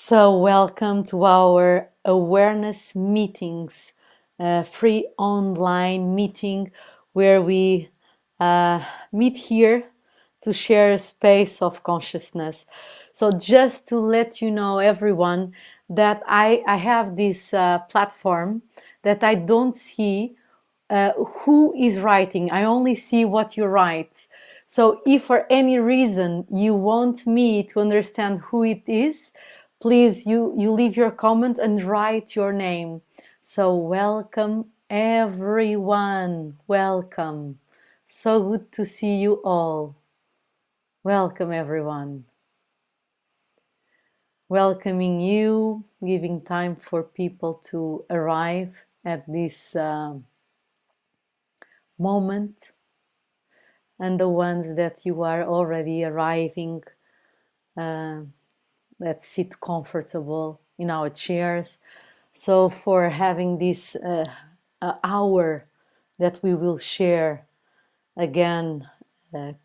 So, welcome to our awareness meetings, free online meeting where we meet here to share a space of consciousness. So, just to let you know, everyone, that I have this platform that I don't see who is writing. I only see what you write. So if for any reason you want me to understand who it is, please you leave your comment and write your name. So welcome everyone. Welcome. So good to see you all. Welcome everyone. Welcoming you, giving time for people to arrive at this moment, and the ones that you are already arriving, that sit comfortable in our chairs. So for having this hour that we will share again,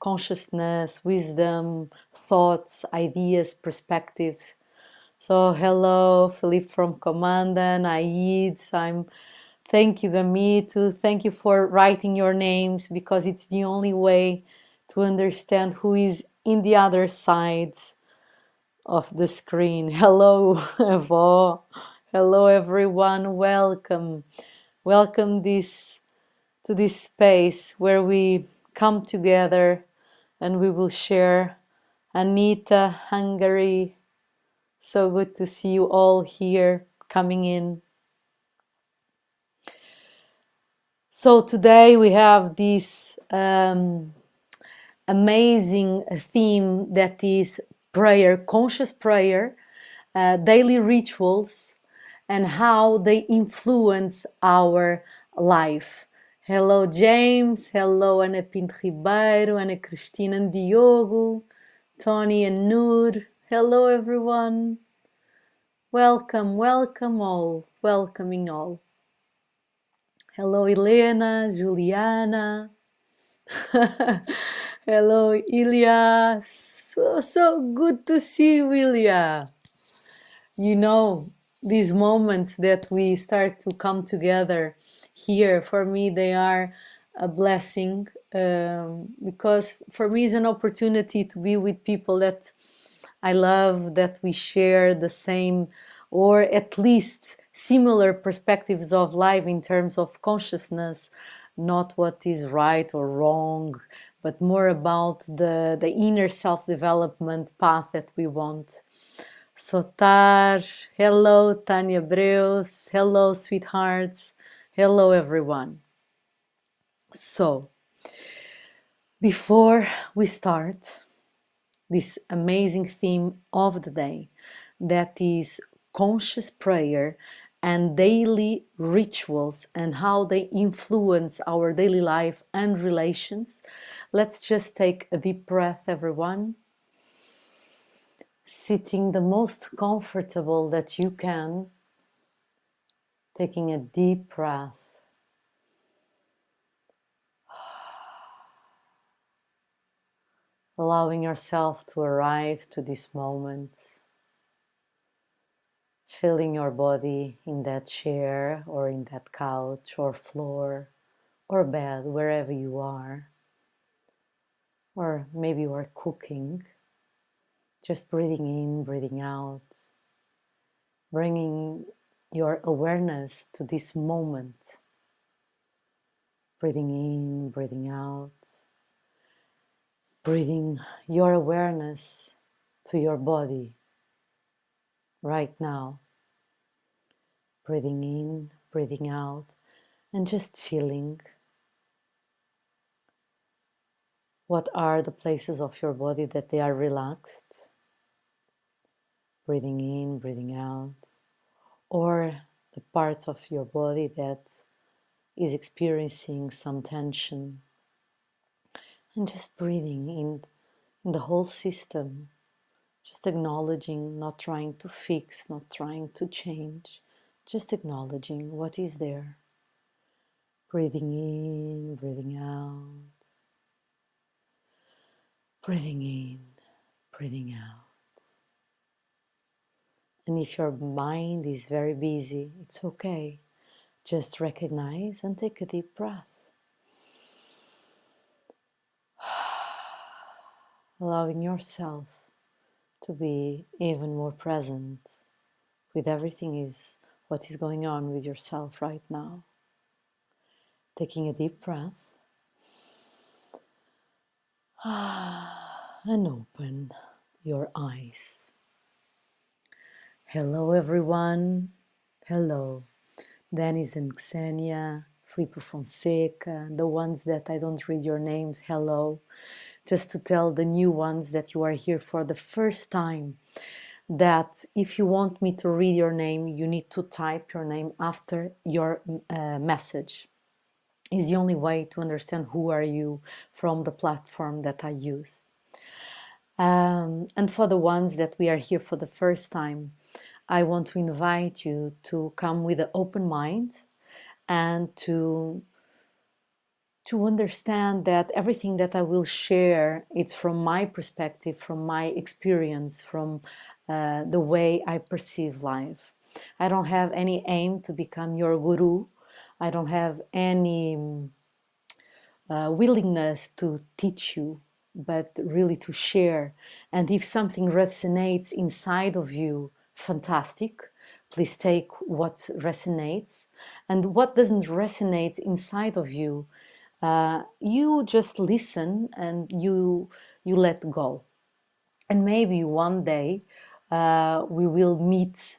consciousness, wisdom, thoughts, ideas, perspectives. So hello, Philippe from Commanda, Naid, thank you, Gamitu. Thank you for writing your names, because it's the only way to understand who is in the other side of the screen. Hello, Evo. Hello, everyone. Welcome. Welcome to this space where we come together and we will share. Anita, Hungary. So good to see you all here coming in. So today we have this amazing theme that is prayer, conscious prayer, daily rituals, and how they influence our life. Hello, James. Hello, Ana Pinto Ribeiro, Ana Cristina and Diogo, Tony and Nur. Hello, everyone. Welcome, welcome all, welcoming all. Hello, Helena, Juliana. Hello, Ilya. So good to see you, Ilya. You know, these moments that we start to come together here, for me, they are a blessing, because for me, it's an opportunity to be with people that I love, that we share the same, or at least similar perspectives of life in terms of consciousness, not what is right or wrong, but more about the inner self-development path that we want. Sotar, hello, Tanya Breus, hello, sweethearts, hello, everyone. So, before we start this amazing theme of the day, that is conscious prayer and daily rituals and how they influence our daily life and relations, let's just take a deep breath, everyone. Sitting the most comfortable that you can, taking a deep breath. Allowing yourself to arrive to this moment. Feeling your body in that chair or in that couch or floor or bed, wherever you are. Or maybe you are cooking. Just breathing in, breathing out. Bringing your awareness to this moment. Breathing in, breathing out. Breathing your awareness to your body right now. Breathing in, breathing out, and just feeling what are the places of your body that they are relaxed. Breathing in, breathing out, or the parts of your body that is experiencing some tension. And just breathing in the whole system, just acknowledging, not trying to fix, not trying to change, just acknowledging what is there. Breathing in, breathing out. Breathing in, breathing out. And if your mind is very busy, it's okay. Just recognize and take a deep breath. Allowing yourself to be even more present with everything is what is going on with yourself right now. Taking a deep breath and open your eyes. Hello everyone. Hello. Dennis and Xenia, Flipper Fonseca, the ones that I don't read your names, hello. Just to tell the new ones that you are here for the first time, that if you want me to read your name, you need to type your name after your message. It's the only way to understand who are you from the platform that I use. And for the ones that we are here for the first time, I want to invite you to come with an open mind and to understand that everything that I will share, it's from my perspective, from my experience, from the way I perceive life. I don't have any aim to become your guru. I don't have any willingness to teach you, but really to share. And if something resonates inside of you, fantastic. Please take what resonates. And what doesn't resonate inside of you, you just listen and you let go. And maybe one day we will meet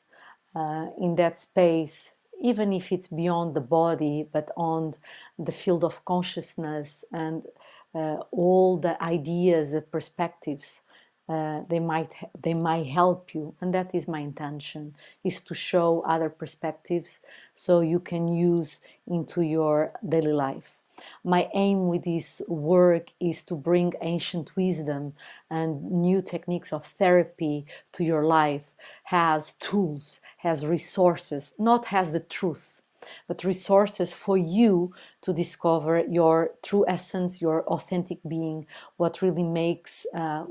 in that space, even if it's beyond the body, but on the field of consciousness, and all the ideas, the perspectives, they might help you. And that is my intention, is to show other perspectives so you can use into your daily life. My aim with this work is to bring ancient wisdom and new techniques of therapy to your life, has tools, has resources, not has the truth, but resources for you to discover your true essence, your authentic being, what really makes,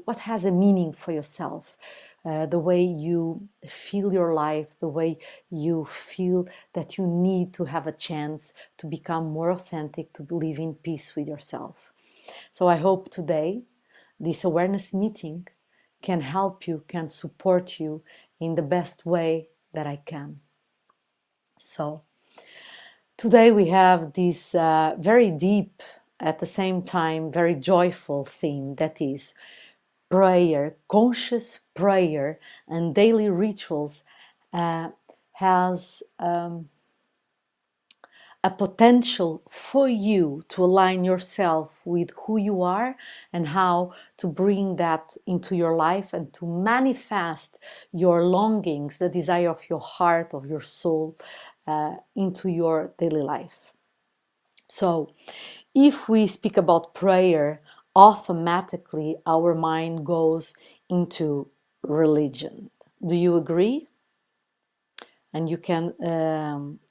what has a meaning for yourself. The way you feel your life, the way you feel that you need to have a chance to become more authentic, to live in peace with yourself. So I hope today this awareness meeting can help you, can support you in the best way that I can. So today we have this very deep, at the same time, very joyful theme, that is prayer, conscious prayer, and daily rituals has a potential for you to align yourself with who you are and how to bring that into your life and to manifest your longings, the desire of your heart, of your soul, into your daily life. So, if we speak about prayer, automatically our mind goes into religion. Do you agree? And you can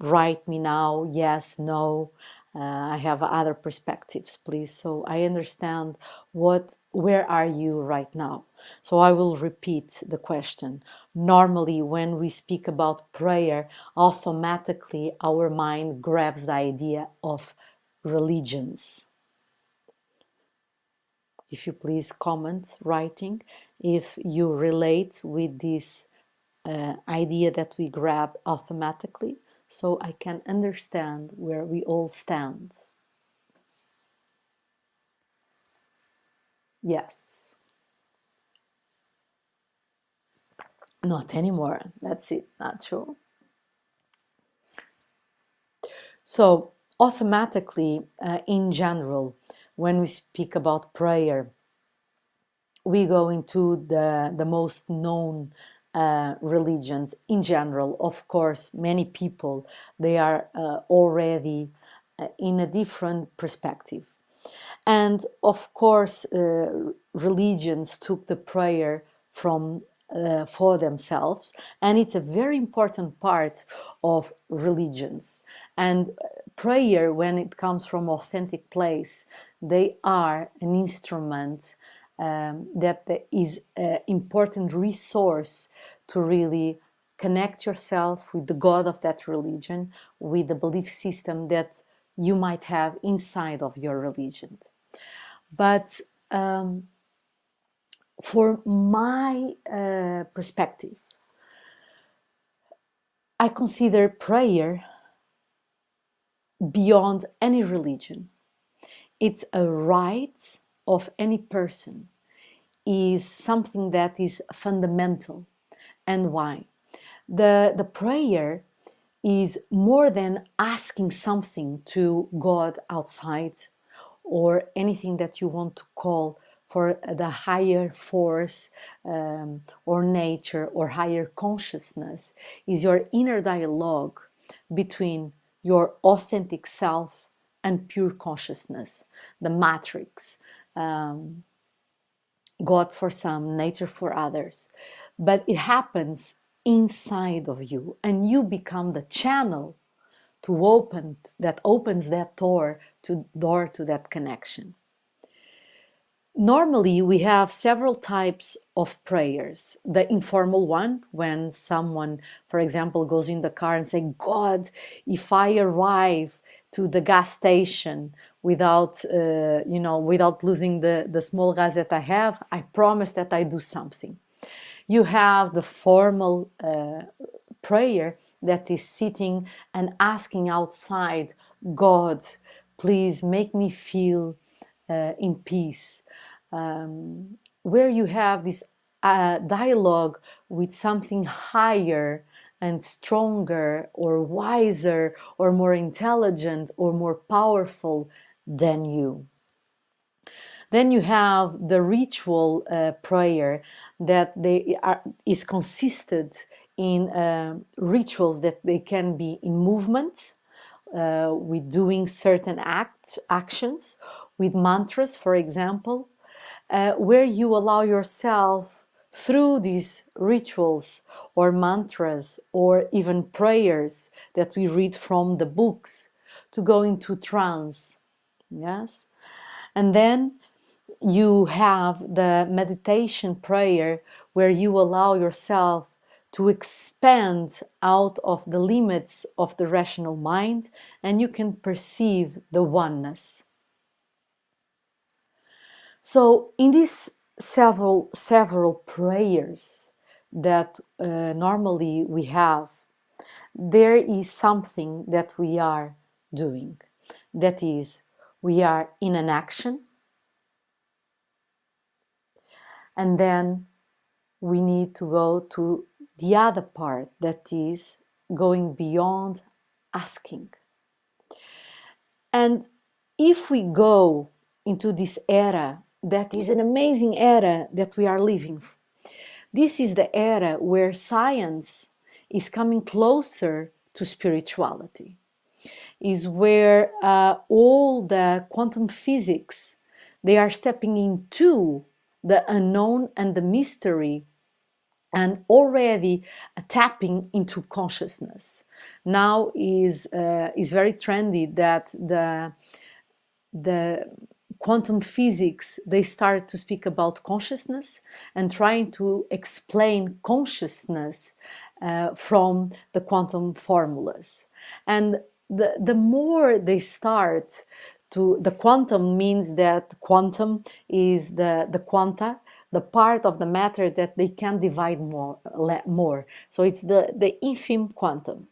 write me now, yes, no. I have other perspectives, please. So I understand where are you right now? So I will repeat the question. Normally, when we speak about prayer, automatically our mind grabs the idea of religions. If you please comment, writing, if you relate with this idea that we grab automatically, so I can understand where we all stand. Yes. Not anymore. That's it. Not true. So automatically, in general, when we speak about prayer, we go into the most known religions in general. Of course, many people, they are already in a different perspective. And of course, religions took the prayer from for themselves, and it's a very important part of religions. And prayer, when it comes from authentic place, they are an instrument that is an important resource to really connect yourself with the God of that religion, with the belief system that you might have inside of your religion. But for my perspective, I consider prayer beyond any religion. It's a right of any person, is something that is fundamental. And why? The prayer is more than asking something to God outside or anything that you want to call for the higher force or nature or higher consciousness. Is your inner dialogue between your authentic self and pure consciousness, the matrix. God for some, nature for others. But it happens inside of you, and you become the channel to open that opens that door to that connection. Normally, we have several types of prayers. The informal one, when someone, for example, goes in the car and say, God, if I arrive to the gas station without, without losing the small gas that I have, I promise that I do something. You have the formal prayer that is sitting and asking outside, God, please make me feel in peace, where you have this dialogue with something higher and stronger or wiser or more intelligent or more powerful than you. Then you have the ritual prayer that is consisted in rituals that they can be in movement, with doing certain actions, with mantras, for example, where you allow yourself through these rituals or mantras or even prayers that we read from the books to go into trance. Yes? And then you have the meditation prayer where you allow yourself to expand out of the limits of the rational mind and you can perceive the oneness. So in these several prayers that normally we have, there is something that we are doing. That is, we are in an action, and then we need to go to the other part, that is going beyond asking. And if we go into this era, that is an amazing era that we are living, this is the era where science is coming closer to spirituality, is where all the quantum physics, they are stepping into the unknown and the mystery and already tapping into consciousness. Now is very trendy that the quantum physics, they start to speak about consciousness and trying to explain consciousness from the quantum formulas. And the more they start to, the quantum means that quantum is the quanta, the part of the matter that they can divide more. So it's the infime quantum.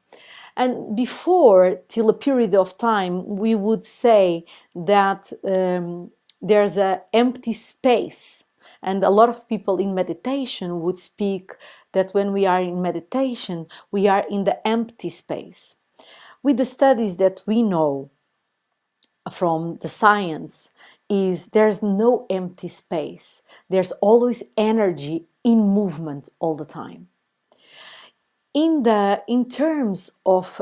And before, till a period of time, we would say that there's an empty space. And a lot of people in meditation would speak that when we are in meditation, we are in the empty space. With the studies that we know from the science, is there's no empty space. There's always energy in movement all the time. In terms of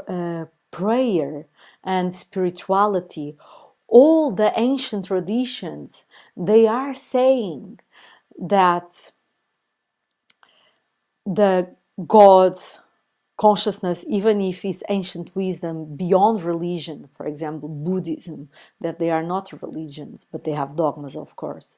prayer and spirituality, all the ancient traditions, they are saying that the God consciousness, even if it's ancient wisdom beyond religion, for example, Buddhism, that they are not religions, but they have dogmas, of course.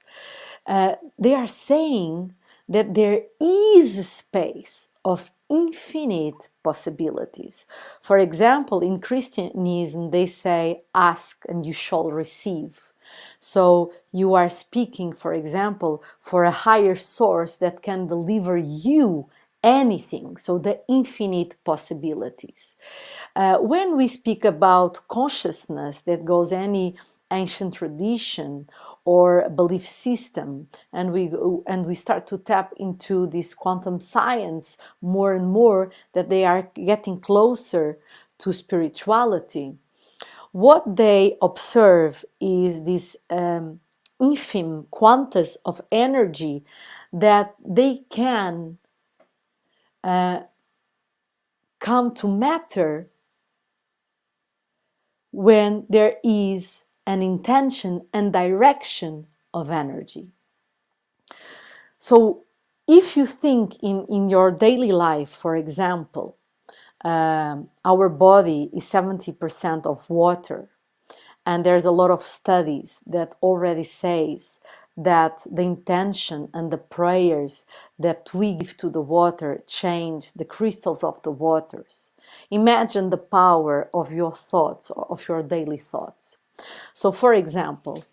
They are saying that there is a space of infinite possibilities. For example, in Christianism, they say, ask and you shall receive. So you are speaking, for example, for a higher source that can deliver you anything. So the infinite possibilities. When we speak about consciousness that goes any ancient tradition or belief system, and we start to tap into this quantum science more and more, that they are getting closer to spirituality, what they observe is this infime quantas of energy that they can come to matter when there is an intention and direction of energy. So if you think in your daily life, for example, our body is 70% of water, and there's a lot of studies that already says that the intention and the prayers that we give to the water change the crystals of the waters. Imagine the power of your thoughts, of your daily thoughts. So, for example,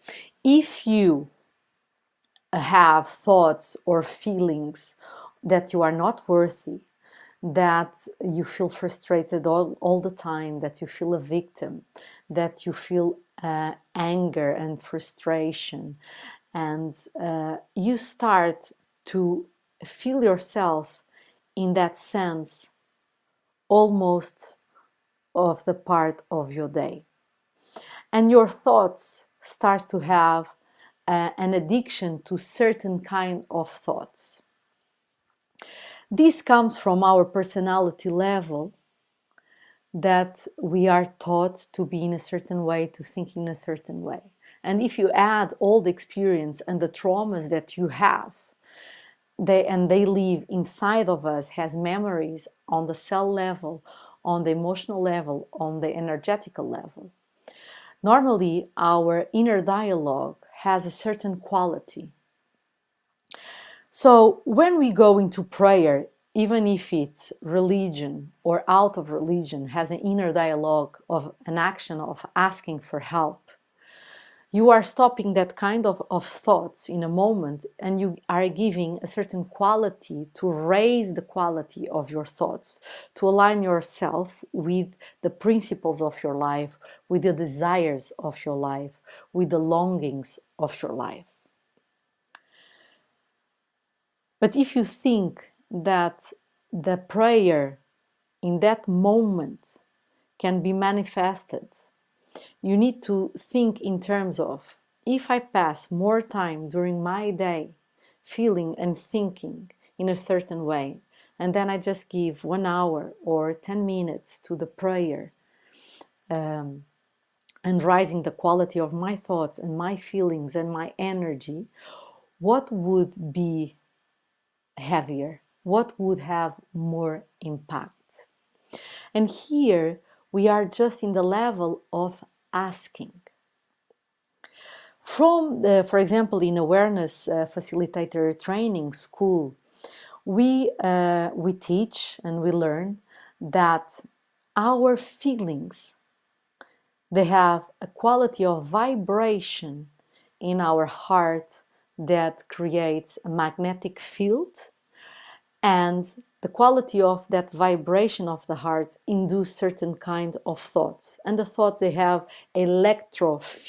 if you have thoughts or feelings that you are not worthy, that you feel frustrated all the time, that you feel a victim, that you feel anger and frustration, and you start to feel yourself in that sense almost of the part of your day. And your thoughts start to have an addiction to certain kind of thoughts. This comes from our personality level, that we are taught to be in a certain way, to think in a certain way. And if you add all the experience and the traumas that you have, they live inside of us as memories on the cell level, on the emotional level, on the energetical level. Normally, our inner dialogue has a certain quality. So when we go into prayer, even if it's religion or out of religion, has an inner dialogue of an action of asking for help, you are stopping that kind of thoughts in a moment, and you are giving a certain quality to raise the quality of your thoughts, to align yourself with the principles of your life, with the desires of your life, with the longings of your life. But if you think that the prayer in that moment can be manifested, you need to think in terms of, if I pass more time during my day feeling and thinking in a certain way, and then I just give 1 hour or 10 minutes to the prayer, and rising the quality of my thoughts and my feelings and my energy, what would be heavier? What would have more impact? And here we are just in the level of asking. From for example, in awareness facilitator training school, we teach and we learn that our feelings, they have a quality of vibration in our heart that creates a magnetic field, and the quality of that vibration of the heart induce certain kind of thoughts, and the thoughts, they have electricity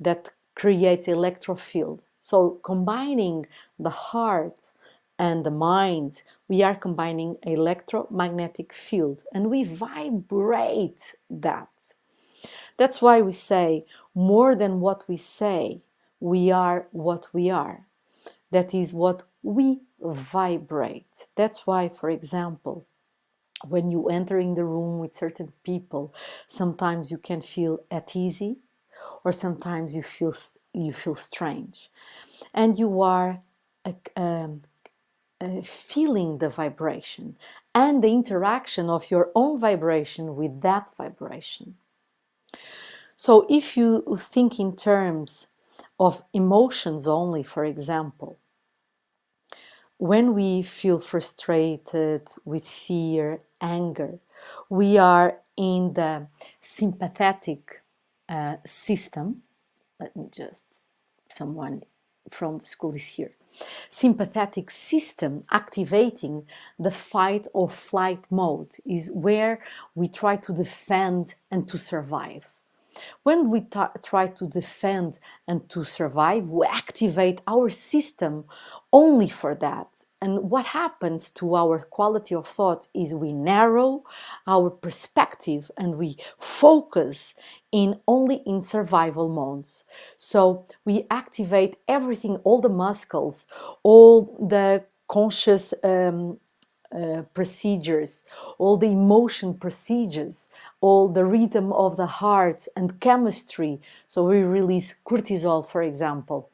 that creates electrofield. So combining the heart and the mind, we are combining electromagnetic field, and we vibrate that. That's why we say, more than what we say, we are what we are. That is what we vibrate. That's why, for example, when you enter in the room with certain people, sometimes you can feel at ease, or sometimes you feel strange, and you are feeling the vibration and the interaction of your own vibration with that vibration. So if you think in terms of emotions only, for example, when we feel frustrated with fear, anger, we are in the sympathetic system. Let me just, someone from the school is here. Sympathetic system activating the fight or flight mode is where we try to defend and to survive. When we try to defend and to survive, we activate our system only for that. And what happens to our quality of thought is we narrow our perspective and we focus in only in survival modes. So we activate everything, all the muscles, all the conscious procedures, all the emotion procedures, all the rhythm of the heart and chemistry. So we release cortisol, for example.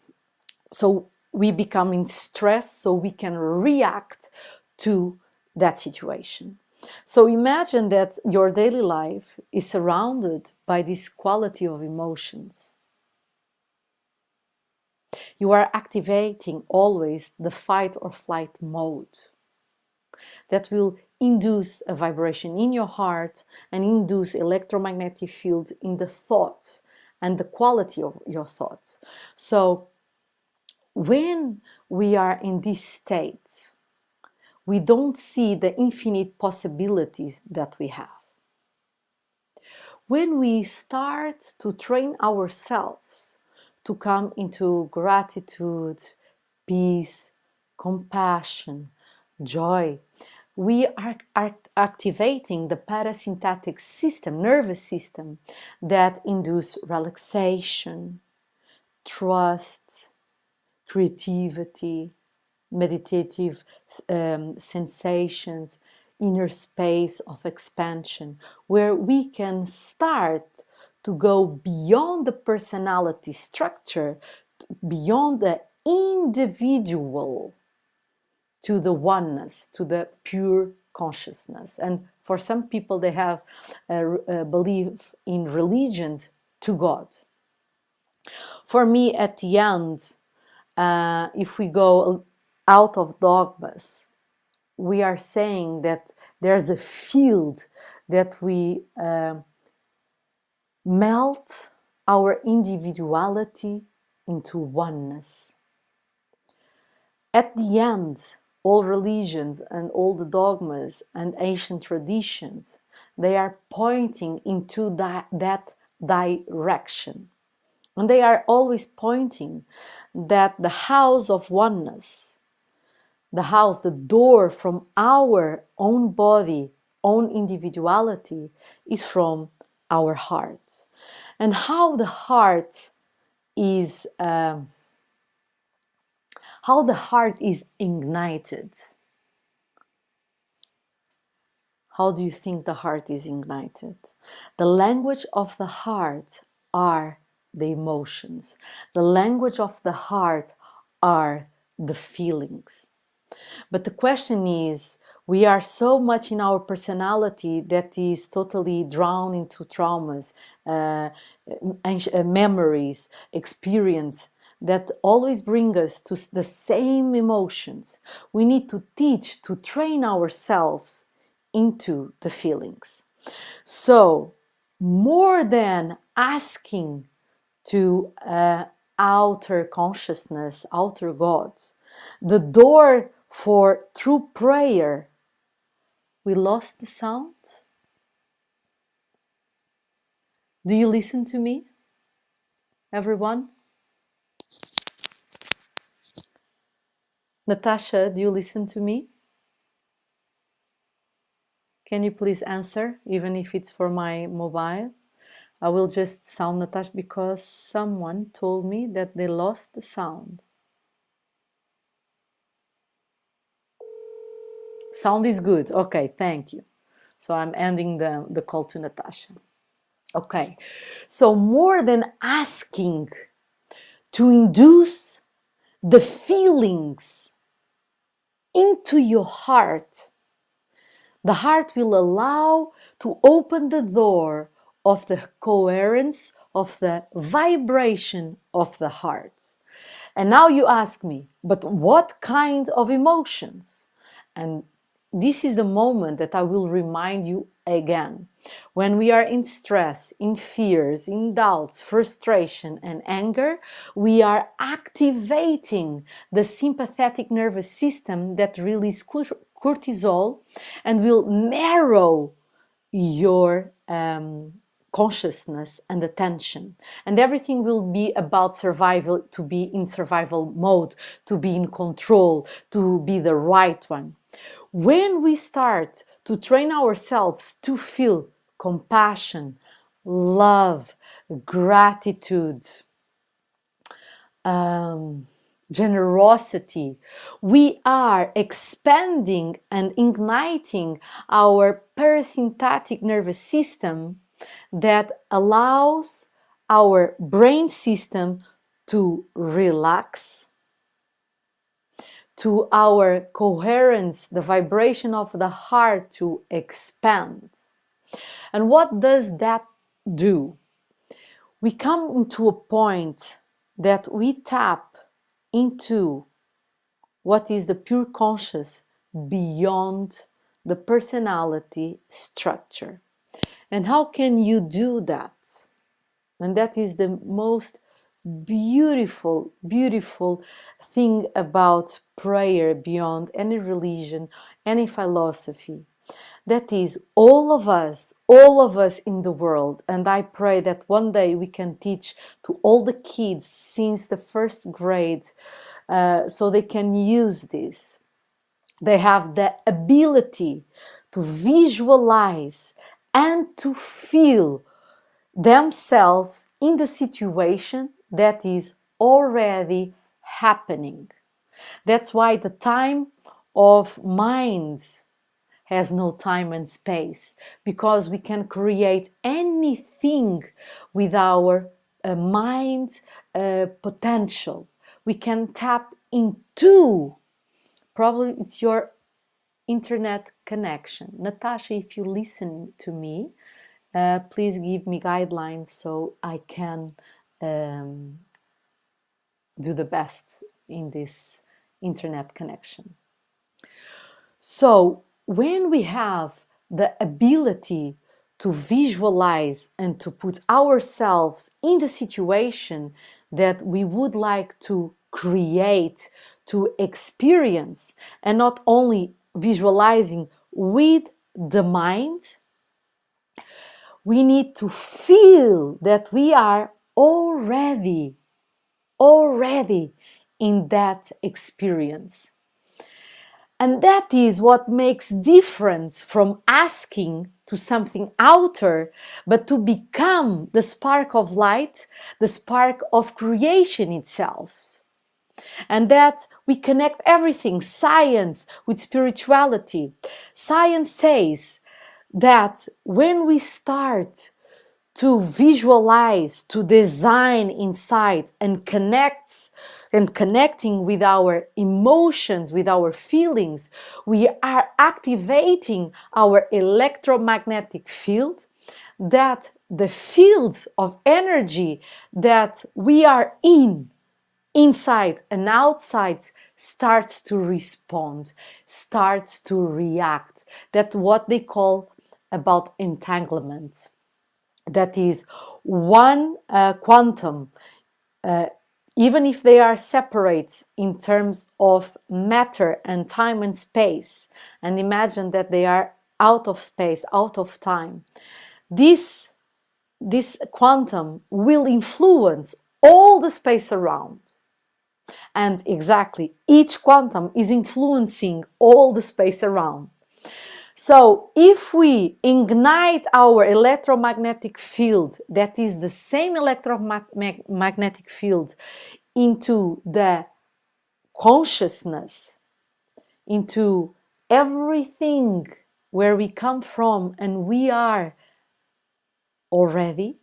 So we become in stress so we can react to that situation. So imagine that your daily life is surrounded by this quality of emotions. You are activating always the fight or flight mode that will induce a vibration in your heart and induce electromagnetic field in the thoughts and the quality of your thoughts. So when we are in this state, we don't see the infinite possibilities that we have. When we start to train ourselves to come into gratitude, peace, compassion, joy, we are activating the parasympathetic system, nervous system, that induce relaxation, trust, creativity, meditative sensations, inner space of expansion, where we can start to go beyond the personality structure, beyond the individual, to the oneness, to the pure consciousness. And for some people, they have a belief in religions, to God. For me, at the end, if we go out of dogmas, we are saying that there's a field that we melt our individuality into oneness. At the end, all religions and all the dogmas and ancient traditions, they are pointing into that direction. And they are always pointing that the house of oneness, the house, the door from our own body, own individuality, is from our heart. And how the heart is ignited. How do you think the heart is ignited? The language of the heart are the emotions. The language of the heart are the feelings. But the question is, we are so much in our personality that is totally drowned into traumas, memories, experience, that always bring us to the same emotions. We need to teach, to train ourselves into the feelings. So, more than asking to outer consciousness, outer God, the door for true prayer, we lost the sound? Do you listen to me, everyone? Natasha, do you listen to me? Can you please answer, even if it's for my mobile? I will just sound Natasha because someone told me that they lost the sound. Sound is good. Okay, thank you. So I'm ending the call to Natasha. Okay, so more than asking to induce the feelings into your heart, the heart will allow to open the door of the coherence of the vibration of the heart. And now you ask me, but what kind of emotions? And this is the moment that I will remind you again. When we are in stress, in fears, in doubts, frustration, and anger, we are activating the sympathetic nervous system that releases cortisol and will narrow your consciousness and attention, and everything will be about survival, to be in survival mode, to be in control, to be the right one. When we start to train ourselves to feel compassion, love, gratitude, generosity, we are expanding and igniting our parasympathetic nervous system that allows our brain system to relax, to our coherence, the vibration of the heart to expand. And what does that do? We come into a point that we tap into what is the pure conscious beyond the personality structure. And how can you do that? And that is the most beautiful, beautiful thing about prayer beyond any religion, any philosophy. That is all of us in the world. And I pray that one day we can teach to all the kids since the first grade, so they can use this. They have the ability to visualize and to feel themselves in the situation that is already happening. That's why the time of mind has no time and space, because we can create anything with our mind potential. We can tap into, probably it's your internet connection. Natasha, if you listen to me, please give me guidelines so I can do the best in this internet connection. So when we have the ability to visualize and to put ourselves in the situation that we would like to create, to experience, and not only visualizing with the mind, we need to feel that we are already in that experience. And that is what makes difference from asking to something outer, but to become the spark of light, the spark of creation itself. And that we connect everything, science with spirituality. Science says that when we start to visualize, to design inside and connecting with our emotions, with our feelings, we are activating our electromagnetic field, that the field of energy that we are inside and outside, starts to respond, starts to react. That's what they call about entanglement. That is one quantum, even if they are separate in terms of matter and time and space, and imagine that they are out of space, out of time, this quantum will influence all the space around. And exactly, each quantum is influencing all the space around. So if we ignite our electromagnetic field, that is the same electromagnetic field, into the consciousness, into everything where we come from and we are already,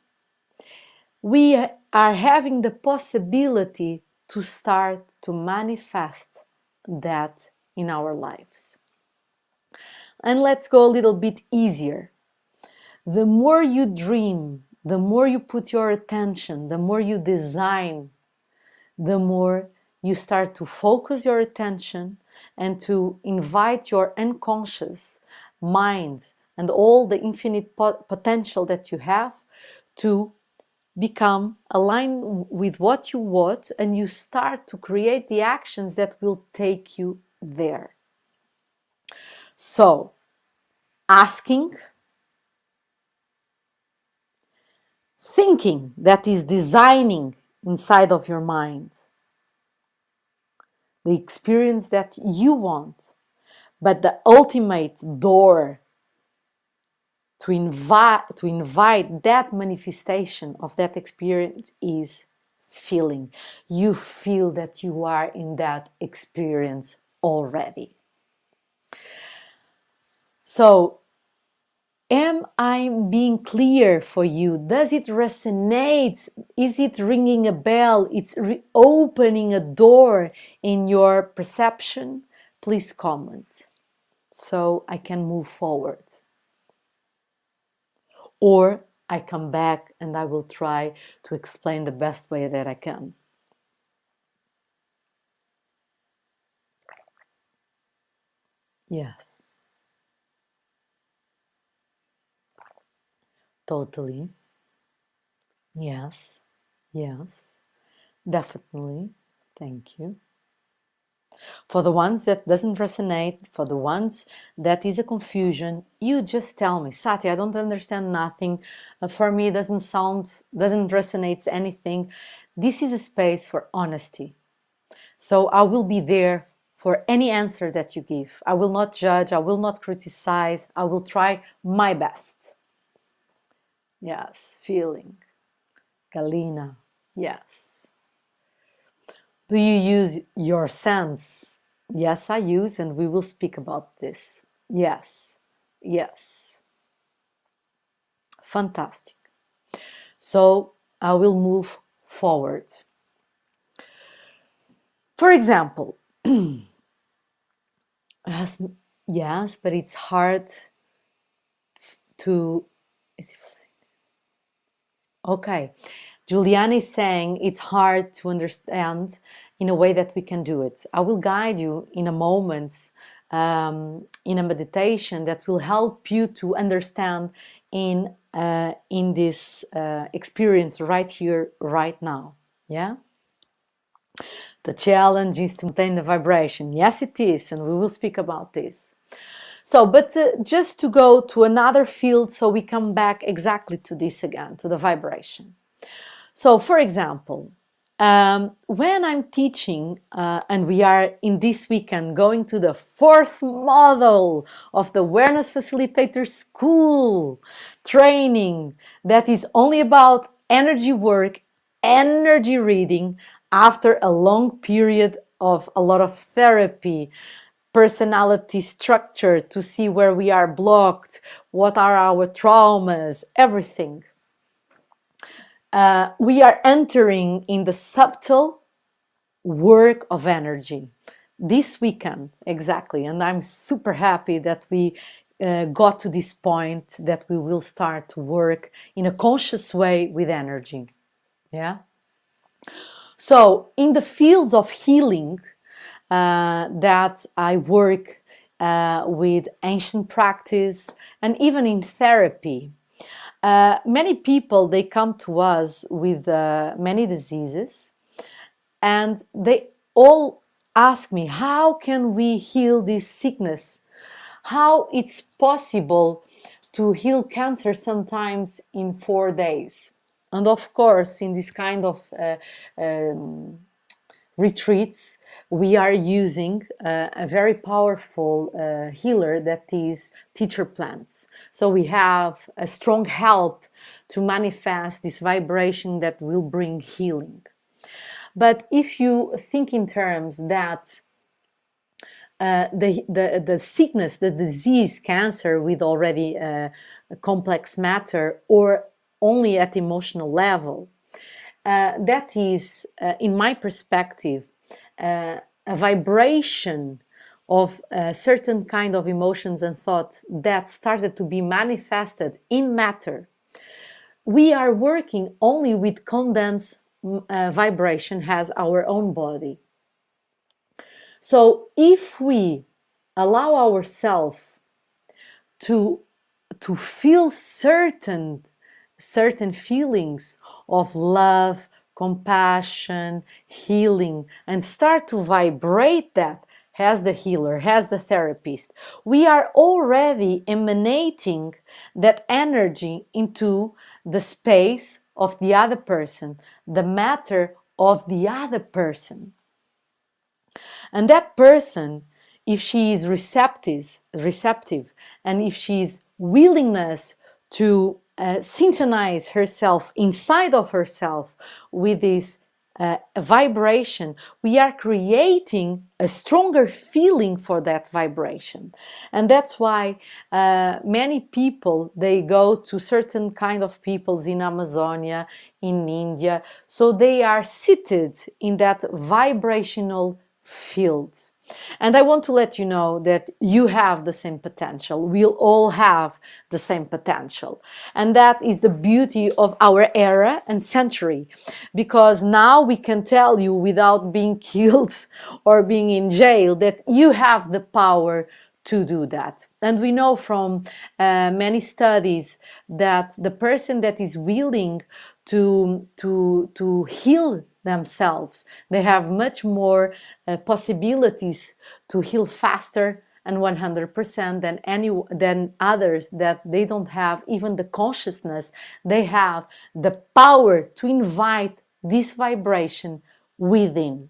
we are having the possibility to start to manifest that in our lives. And let's go a little bit easier. The more you dream, the more you put your attention, the more you design, the more you start to focus your attention and to invite your unconscious mind and all the infinite potential that you have to become aligned with what you want, and you start to create the actions that will take you there. So, asking, thinking, that is designing inside of your mind the experience that you want, but the ultimate door to invite that manifestation of that experience is feeling. You feel that you are in that experience already. So, am I being clear for you? Does it resonate? Is it ringing a bell? It's opening a door in your perception? Please comment so I can move forward. Or I come back and I will try to explain the best way that I can. Yes, totally. Yes, yes, definitely. Thank you. For the ones that doesn't resonate, for the ones that is a confusion, you just tell me, Sati, I don't understand nothing. For me, it doesn't resonate anything. This is a space for honesty. So I will be there for any answer that you give. I will not judge. I will not criticize. I will try my best. Yes, feeling. Galina, yes. Do you use your sense? Yes, I use, and we will speak about this. Yes, yes. Fantastic. So I will move forward. For example, yes, but it's hard to... Okay. Juliana is saying it's hard to understand in a way that we can do it. I will guide you in a moment, in a meditation that will help you to understand in this experience right here, right now. Yeah? The challenge is to maintain the vibration. Yes, it is, and we will speak about this. So, but just to go to another field, so we come back exactly to this again, to the vibration. So, for example, when I'm teaching, and we are in this weekend going to the 4th model of the Awareness Facilitator School training that is only about energy work, energy reading after a long period of a lot of therapy, personality structure to see where we are blocked, what are our traumas, everything. We are entering in the subtle work of energy this weekend, exactly. And I'm super happy that we got to this point, that we will start to work in a conscious way with energy. Yeah. So in the fields of healing that I work with ancient practice and even in therapy, many people, they come to us with many diseases, and they all ask me, how can we heal this sickness? How it's possible to heal cancer sometimes in 4 days? And of course, in this kind of retreats, we are using a very powerful healer that is teacher plants. So we have a strong help to manifest this vibration that will bring healing. But if you think in terms that the sickness, the disease, cancer with already complex matter, or only at emotional level, that is, in my perspective, a vibration of a certain kind of emotions and thoughts that started to be manifested in matter we are working only with condensed vibration, has our own body. So if we allow ourselves to feel certain feelings of love, compassion, healing, and start to vibrate that as the healer, as the therapist, we are already emanating that energy into the space of the other person, the matter of the other person. And that person, if she is receptive, and if she's willingness to synchronize herself inside of herself with this vibration, we are creating a stronger feeling for that vibration. And that's why many people, they go to certain kind of peoples in Amazonia, in India, so they are seated in that vibrational fields. And I want to let you know that you have the same potential. We'll all have the same potential. And that is the beauty of our era and century. Because now we can tell you without being killed or being in jail that you have the power to do that. And we know from many studies that the person that is willing to heal themselves, they have much more possibilities to heal faster and 100% than others that they don't have even the consciousness. They have the power to invite this vibration within.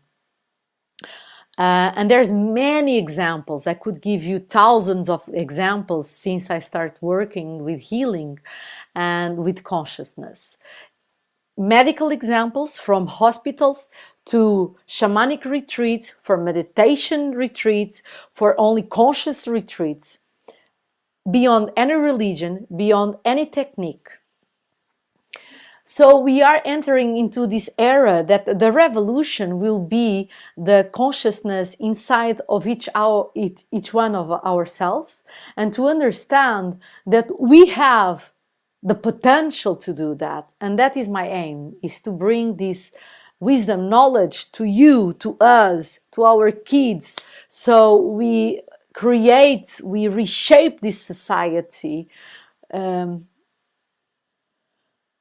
And there's many examples. I could give you thousands of examples since I started working with healing and with consciousness. Medical examples, from hospitals to shamanic retreats, for meditation retreats, for only conscious retreats, beyond any religion, beyond any technique. So we are entering into this era that the revolution will be the consciousness inside of each one of ourselves, and to understand that we have the potential to do that. And that is my aim, is to bring this wisdom, knowledge to you, to us, to our kids, so we reshape this society.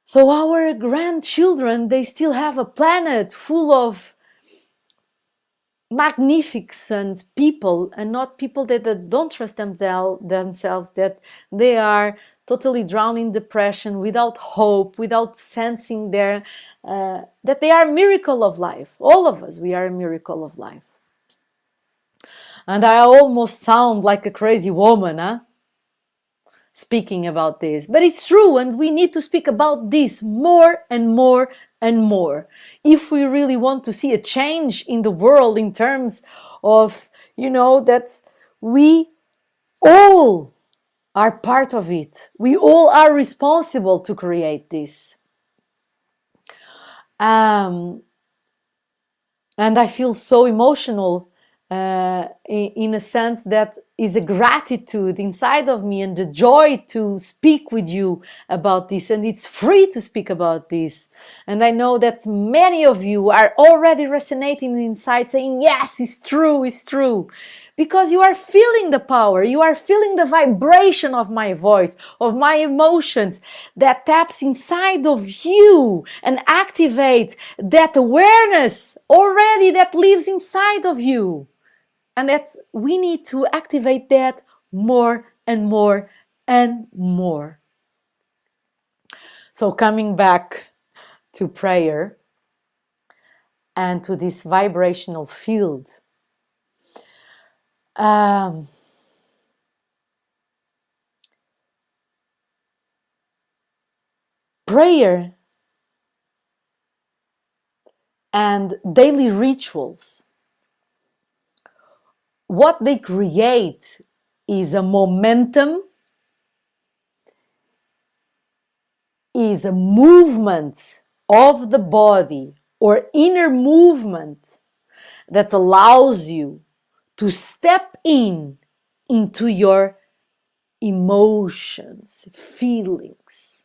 So our grandchildren, they still have a planet full of magnificent people, and not people that don't trust themselves, that they are totally drowned in depression, without hope, without sensing that they are a miracle of life. All of us, we are a miracle of life. And I almost sound like a crazy woman, huh? Speaking about this, but it's true, and we need to speak about this more and more and more if we really want to see a change in the world, in terms of, that we all are part of it. We all are responsible to create this. And I feel so emotional in a sense that is a gratitude inside of me, and the joy to speak with you about this. And it's free to speak about this. And I know that many of you are already resonating inside, saying, yes, it's true, it's true. Because you are feeling the power, you are feeling the vibration of my voice, of my emotions, that taps inside of you and activates that awareness already that lives inside of you. And that we need to activate that more and more and more. So coming back to prayer and to this vibrational field, prayer and daily rituals, what they create is a momentum, is a movement of the body, or inner movement, that allows you to step into your emotions, feelings.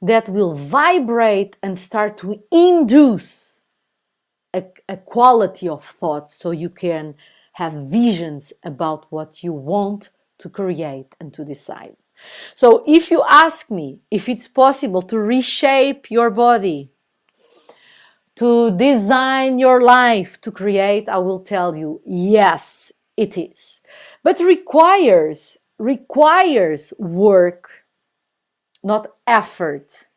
that will vibrate and start to induce a quality of thought, so you can have visions about what you want to create and to decide. So if you ask me if it's possible to reshape your body, to design your life, to create, I will tell you, yes, it is. But requires work, not effort.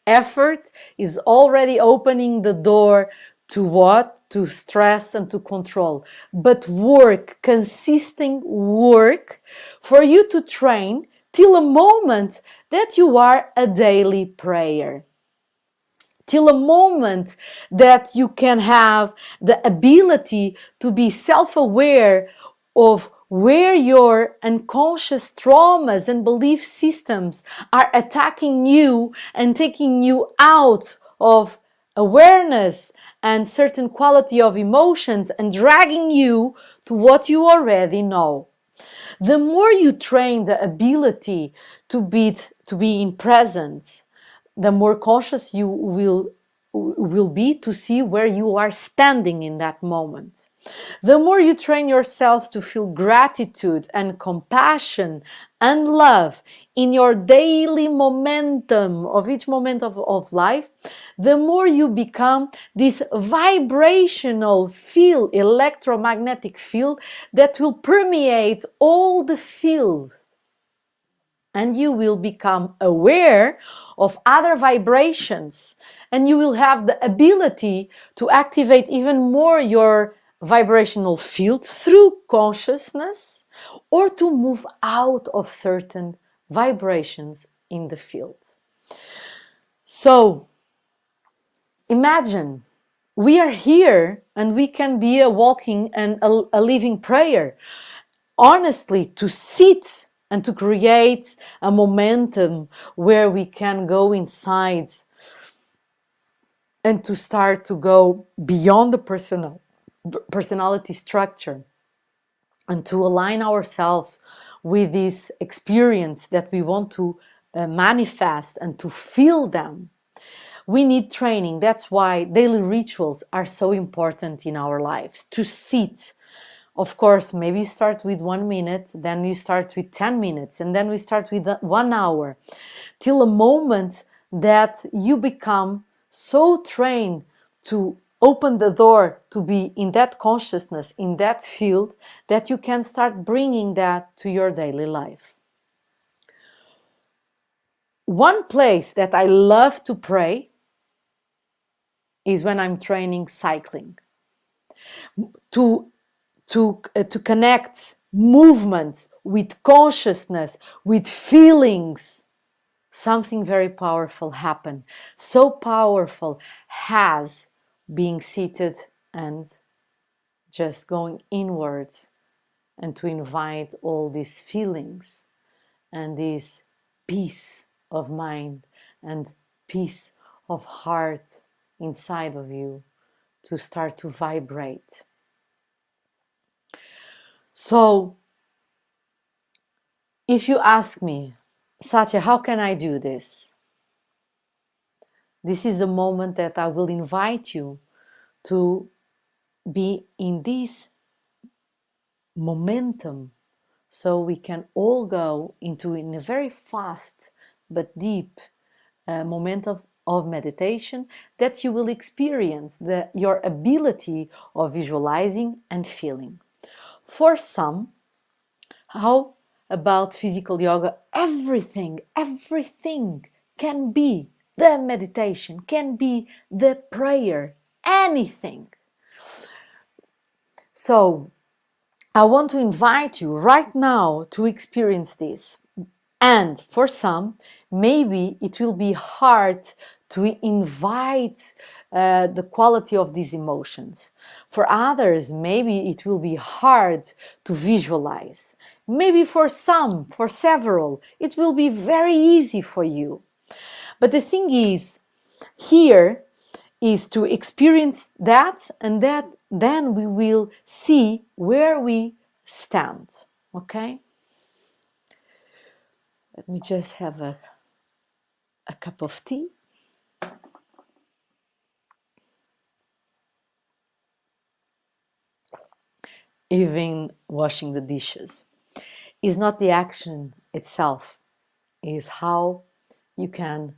Effort is already opening the door to what? To stress and to control. But work, consistent work, for you to train till a moment that you are a daily prayer. Till a moment that you can have the ability to be self-aware of where your unconscious traumas and belief systems are attacking you and taking you out of awareness and certain quality of emotions and dragging you to what you already know. The more you train the ability to be in presence, the more conscious you will be to see where you are standing in that moment. The more you train yourself to feel gratitude and compassion and love in your daily momentum of each moment of life, the more you become this vibrational field, electromagnetic field that will permeate all the field. And you will become aware of other vibrations, and you will have the ability to activate even more your vibrational field through consciousness, or to move out of certain vibrations in the field. So imagine we are here and we can be a walking and a living prayer. Honestly, to sit and to create a momentum where we can go inside and to start to go beyond the personality structure and to align ourselves with this experience that we want to manifest and to feel them. We need training. That's why daily rituals are so important in our lives. To sit. Of course, maybe you start with 1 minute, then you start with 10 minutes, and then we start with 1 hour, till a moment that you become so trained to open the door to be in that consciousness, in that field, that you can start bringing that to your daily life. One place that I love to pray is when I'm training cycling. To connect movement with consciousness, with feelings, something very powerful happen. So powerful as being seated and just going inwards, and to invite all these feelings and this peace of mind and peace of heart inside of you to start to vibrate. So if you ask me, Satya, how can I do this? This is the moment that I will invite you to be in this momentum, so we can all go into in a very fast but deep moment of meditation, that you will experience your ability of visualizing and feeling. For some, how about physical yoga? Everything can be the meditation, can be the prayer, anything. So I want to invite you right now to experience this. And for some, maybe it will be hard to invite the quality of these emotions. For others, maybe it will be hard to visualize. Maybe for some, for several, it will be very easy for you. But the thing is, here is to experience that, and that then we will see where we stand. Okay? Let me just have a a cup of tea, even washing the dishes. Is not the action itself, is how you can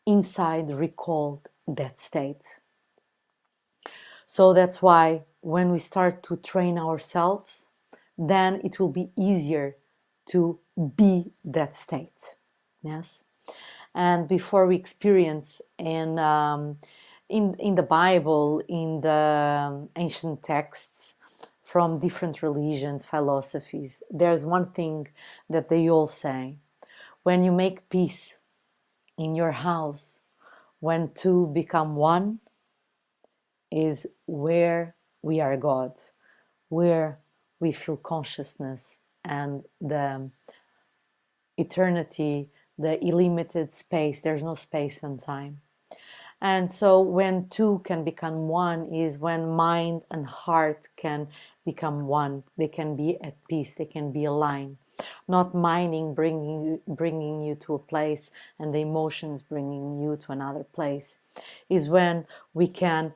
inside recall that state. So that's why when we start to train ourselves, then it will be easier to be that state. Yes. And before we experience in the Bible, in the ancient texts from different religions, philosophies, there's one thing that they all say: when you make peace in your house, when two become one, is where we are God, where we feel consciousness and the eternity, the illimited space. There's no space and time. And so when two can become one is when mind and heart can become one. They can be at peace, they can be aligned. Not minding bringing you to a place and the emotions bringing you to another place. Is when we can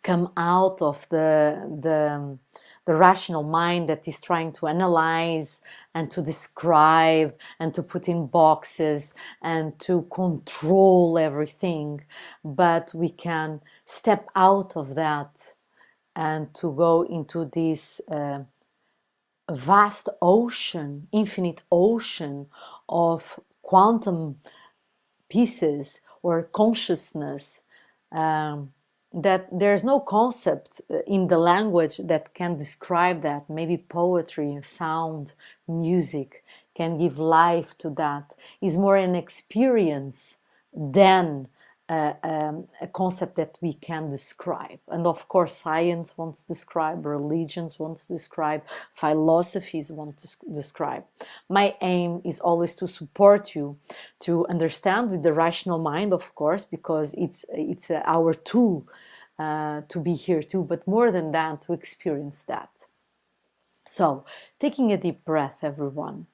come out of the rational mind that is trying to analyze and to describe and to put in boxes and to control everything, but we can step out of that and to go into this vast ocean, infinite ocean of quantum pieces or consciousness, that there's no concept in the language that can describe that. Maybe poetry, sound, music can give life to that. It's more an experience than a concept that we can describe. And of course, science wants to describe, religions want to describe, philosophies want to describe. My aim is always to support you to understand with the rational mind, of course, because it's our tool to be here too, but more than that, to experience that. So, taking a deep breath, everyone.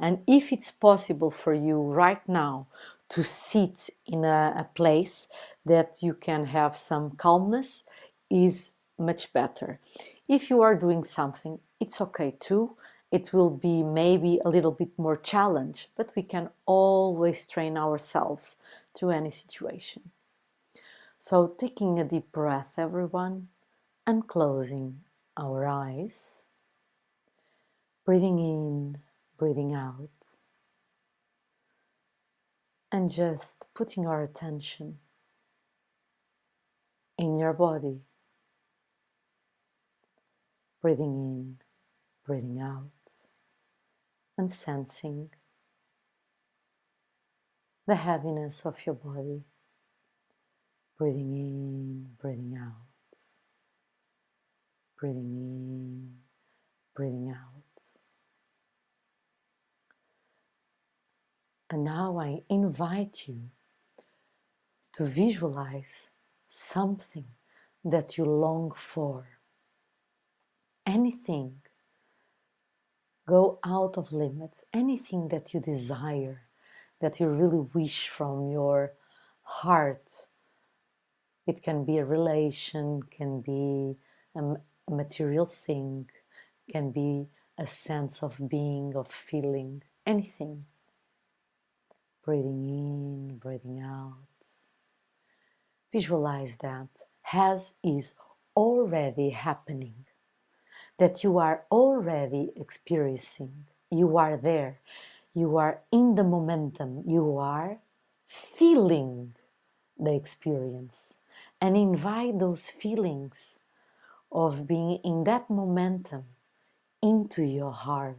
And if it's possible for you right now to sit in a place that you can have some calmness, is much better. If you are doing something, it's okay too. It will be maybe a little bit more challenge, but we can always train ourselves to any situation. So, taking a deep breath, everyone, and closing our eyes. Breathing in, breathing out, and just putting our attention in your body. Breathing in, breathing out, and sensing the heaviness of your body. Breathing in, breathing out, breathing in, breathing out. And now I invite you to visualize something that you long for. Anything. Go out of limits. Anything that you desire, that you really wish from your heart. It can be a relation, can be a material thing, can be a sense of being, of feeling, anything. Breathing in, breathing out. Visualize that as is already happening, that you are already experiencing. You are there. You are in the momentum. You are feeling the experience. And invite those feelings of being in that momentum into your heart.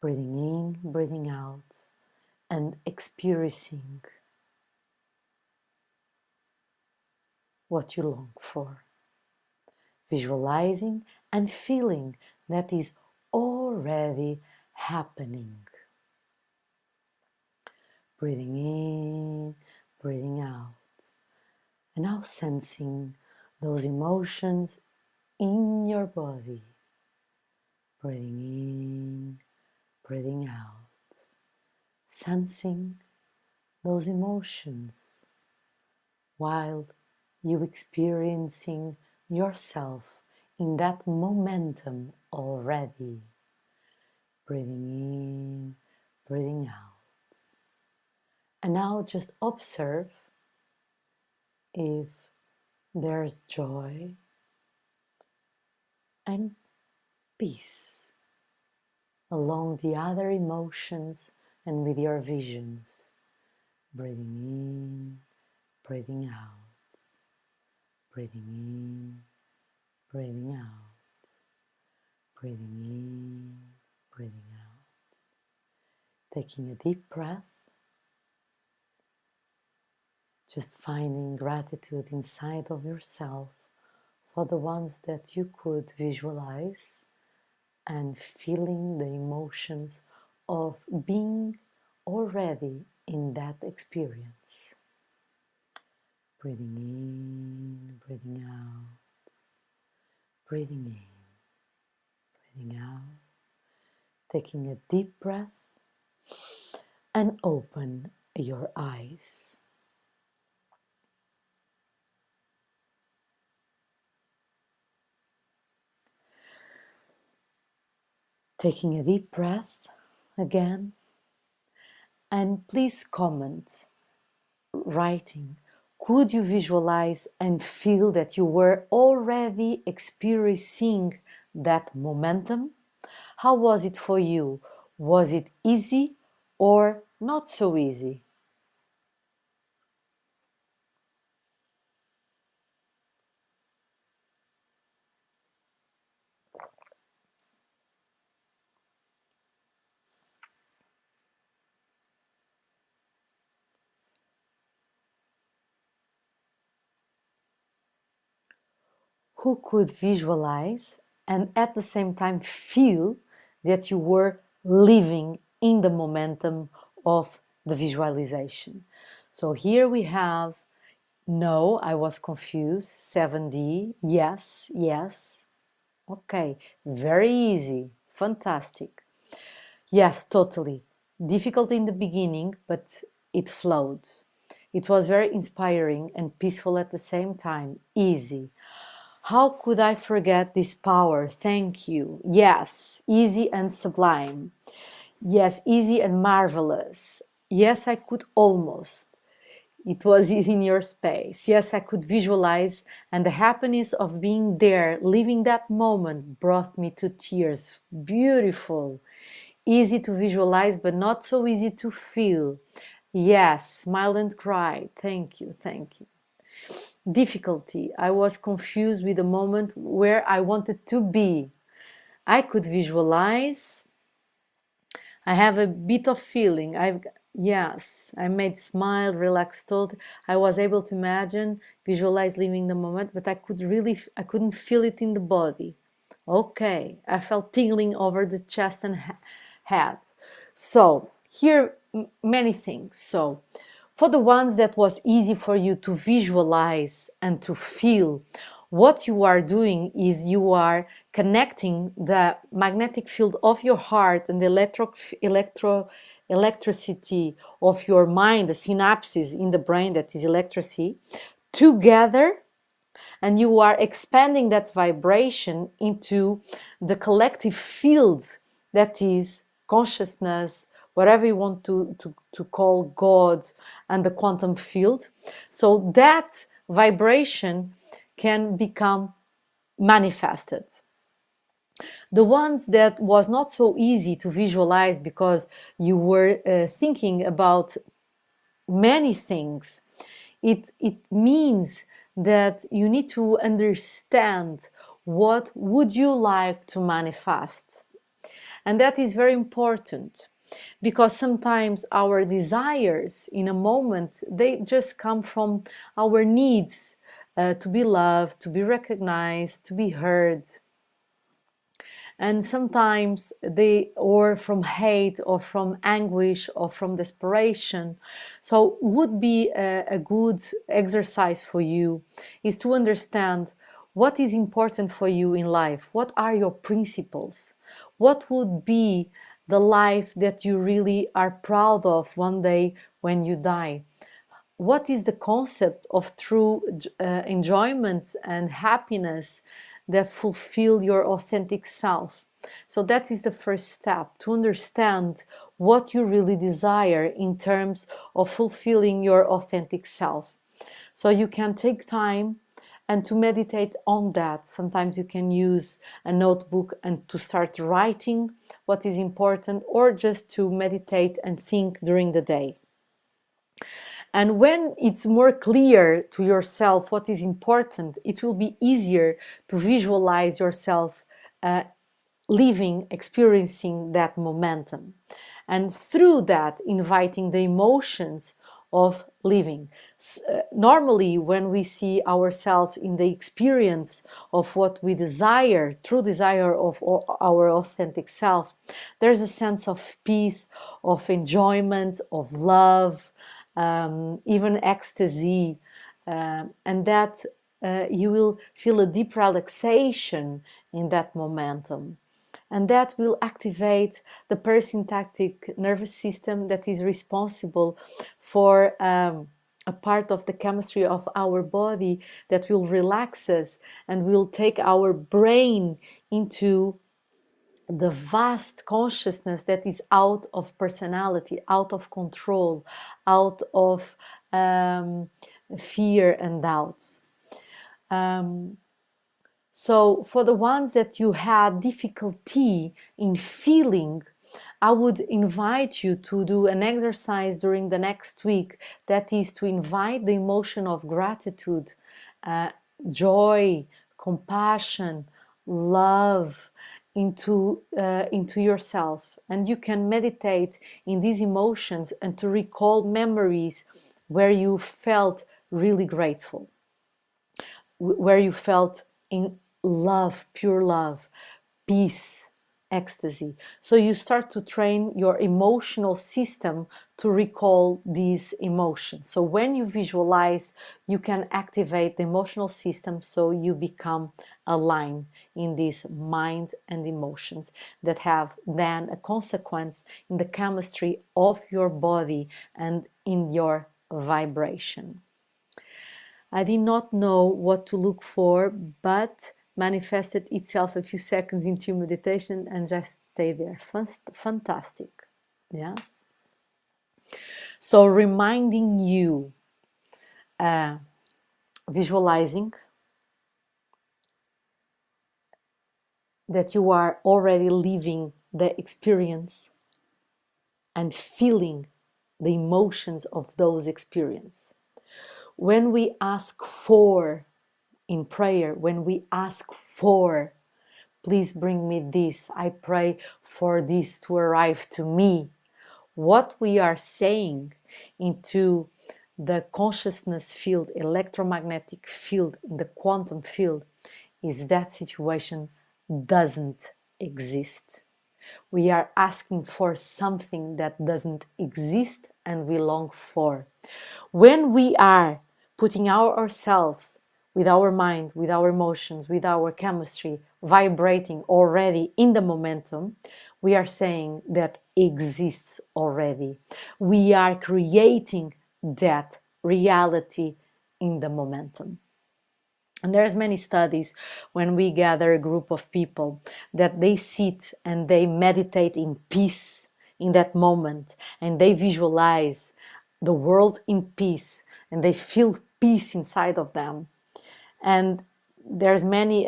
Breathing in, breathing out, and experiencing what you long for. Visualizing and feeling that is already happening. Breathing in, breathing out. And now sensing those emotions in your body. Breathing in, breathing out. sensing those emotions while you experiencing yourself in that momentum already. Breathing in, breathing out. And now just observe if there's joy and peace along the other emotions and with your visions. Breathing in, breathing out, breathing in, breathing out, breathing in, breathing out. Taking a deep breath, just finding gratitude inside of yourself for the ones that you could visualize and feeling the emotions of being already in that experience. Breathing in, breathing out, breathing in, breathing out, taking a deep breath and open your eyes. Taking a deep breath again, and please comment, writing. Could you visualize and feel that you were already experiencing that momentum? How was it for you? Was it easy or not so easy? Who could visualize and at the same time feel that you were living in the momentum of the visualization? So here we have no, I was confused, 7D, yes, yes. Okay, very easy, fantastic. Yes, totally. Difficult in the beginning, but it flowed. It was very inspiring and peaceful at the same time, easy. How could I forget this power? Thank you. Yes, easy and sublime. Yes, easy and marvelous. Yes, I could almost. It was in your space. Yes, I could visualize, and the happiness of being there, living that moment, brought me to tears. Beautiful. Easy to visualize, but not so easy to feel. Yes, smiled and cried. Thank you, thank you. Difficulty. I was confused with the moment where I wanted to be. I could visualize. I have a bit of feeling. Yes, I made smile, relaxed thought. I was able to imagine, visualize living the moment, but I couldn't feel it in the body. Okay, I felt tingling over the chest and head. So here, many things. So for the ones that was easy for you to visualize and to feel, what you are doing is you are connecting the magnetic field of your heart and the electricity of your mind, the synapses in the brain, that is electricity, together, and you are expanding that vibration into the collective field that is consciousness, whatever you want to call God, and the quantum field. So that vibration can become manifested. The ones that was not so easy to visualize because you were thinking about many things, it means that you need to understand what would you like to manifest. And that is very important, because sometimes our desires in a moment, they just come from our needs, to be loved, to be recognized, to be heard. And sometimes they, or from hate, or from anguish, or from desperation. So would be a good exercise for you is to understand what is important for you in life. What are your principles? What would be the life that you really are proud of one day when you die. What is the concept of true enjoyment and happiness that fulfill your authentic self? So that is the first step, to understand what you really desire in terms of fulfilling your authentic self. So you can take time and to meditate on that. Sometimes you can use a notebook and to start writing what is important, or just to meditate and think during the day. And when it's more clear to yourself what is important, it will be easier to visualize yourself living, experiencing that momentum. And through that, inviting the emotions of living. Normally, when we see ourselves in the experience of what we desire, true desire of our authentic self, there's a sense of peace, of enjoyment, of love, even ecstasy, and that you will feel a deep relaxation in that momentum. And that will activate the parasympathetic nervous system that is responsible for a part of the chemistry of our body that will relax us and will take our brain into the vast consciousness that is out of personality, out of control, out of fear and doubts. So for the ones that you had difficulty in feeling, I would invite you to do an exercise during the next week, that is to invite the emotion of gratitude, joy, compassion, love into yourself. And you can meditate in these emotions and to recall memories where you felt really grateful, where you felt in love, pure love, peace, ecstasy. So you start to train your emotional system to recall these emotions. So when you visualize, you can activate the emotional system, so you become aligned in these mind and emotions that have then a consequence in the chemistry of your body and in your vibration. I did not know what to look for, but manifested itself a few seconds into meditation and just stay there. Fantastic. Yes. So reminding you, visualizing that you are already living the experience and feeling the emotions of those experiences. When we ask for in prayer, when we ask for, please bring me this, I pray for this to arrive to me, what we are saying into the consciousness field, electromagnetic field, in the quantum field, is that situation doesn't exist. We are asking for something that doesn't exist and we long for. When we are putting ourselves with our mind, with our emotions, with our chemistry, vibrating already in the momentum, we are saying that exists already. We are creating that reality in the momentum. And there's many studies when we gather a group of people that they sit and they meditate in peace in that moment, and they visualize the world in peace, and they feel peace inside of them. And there's many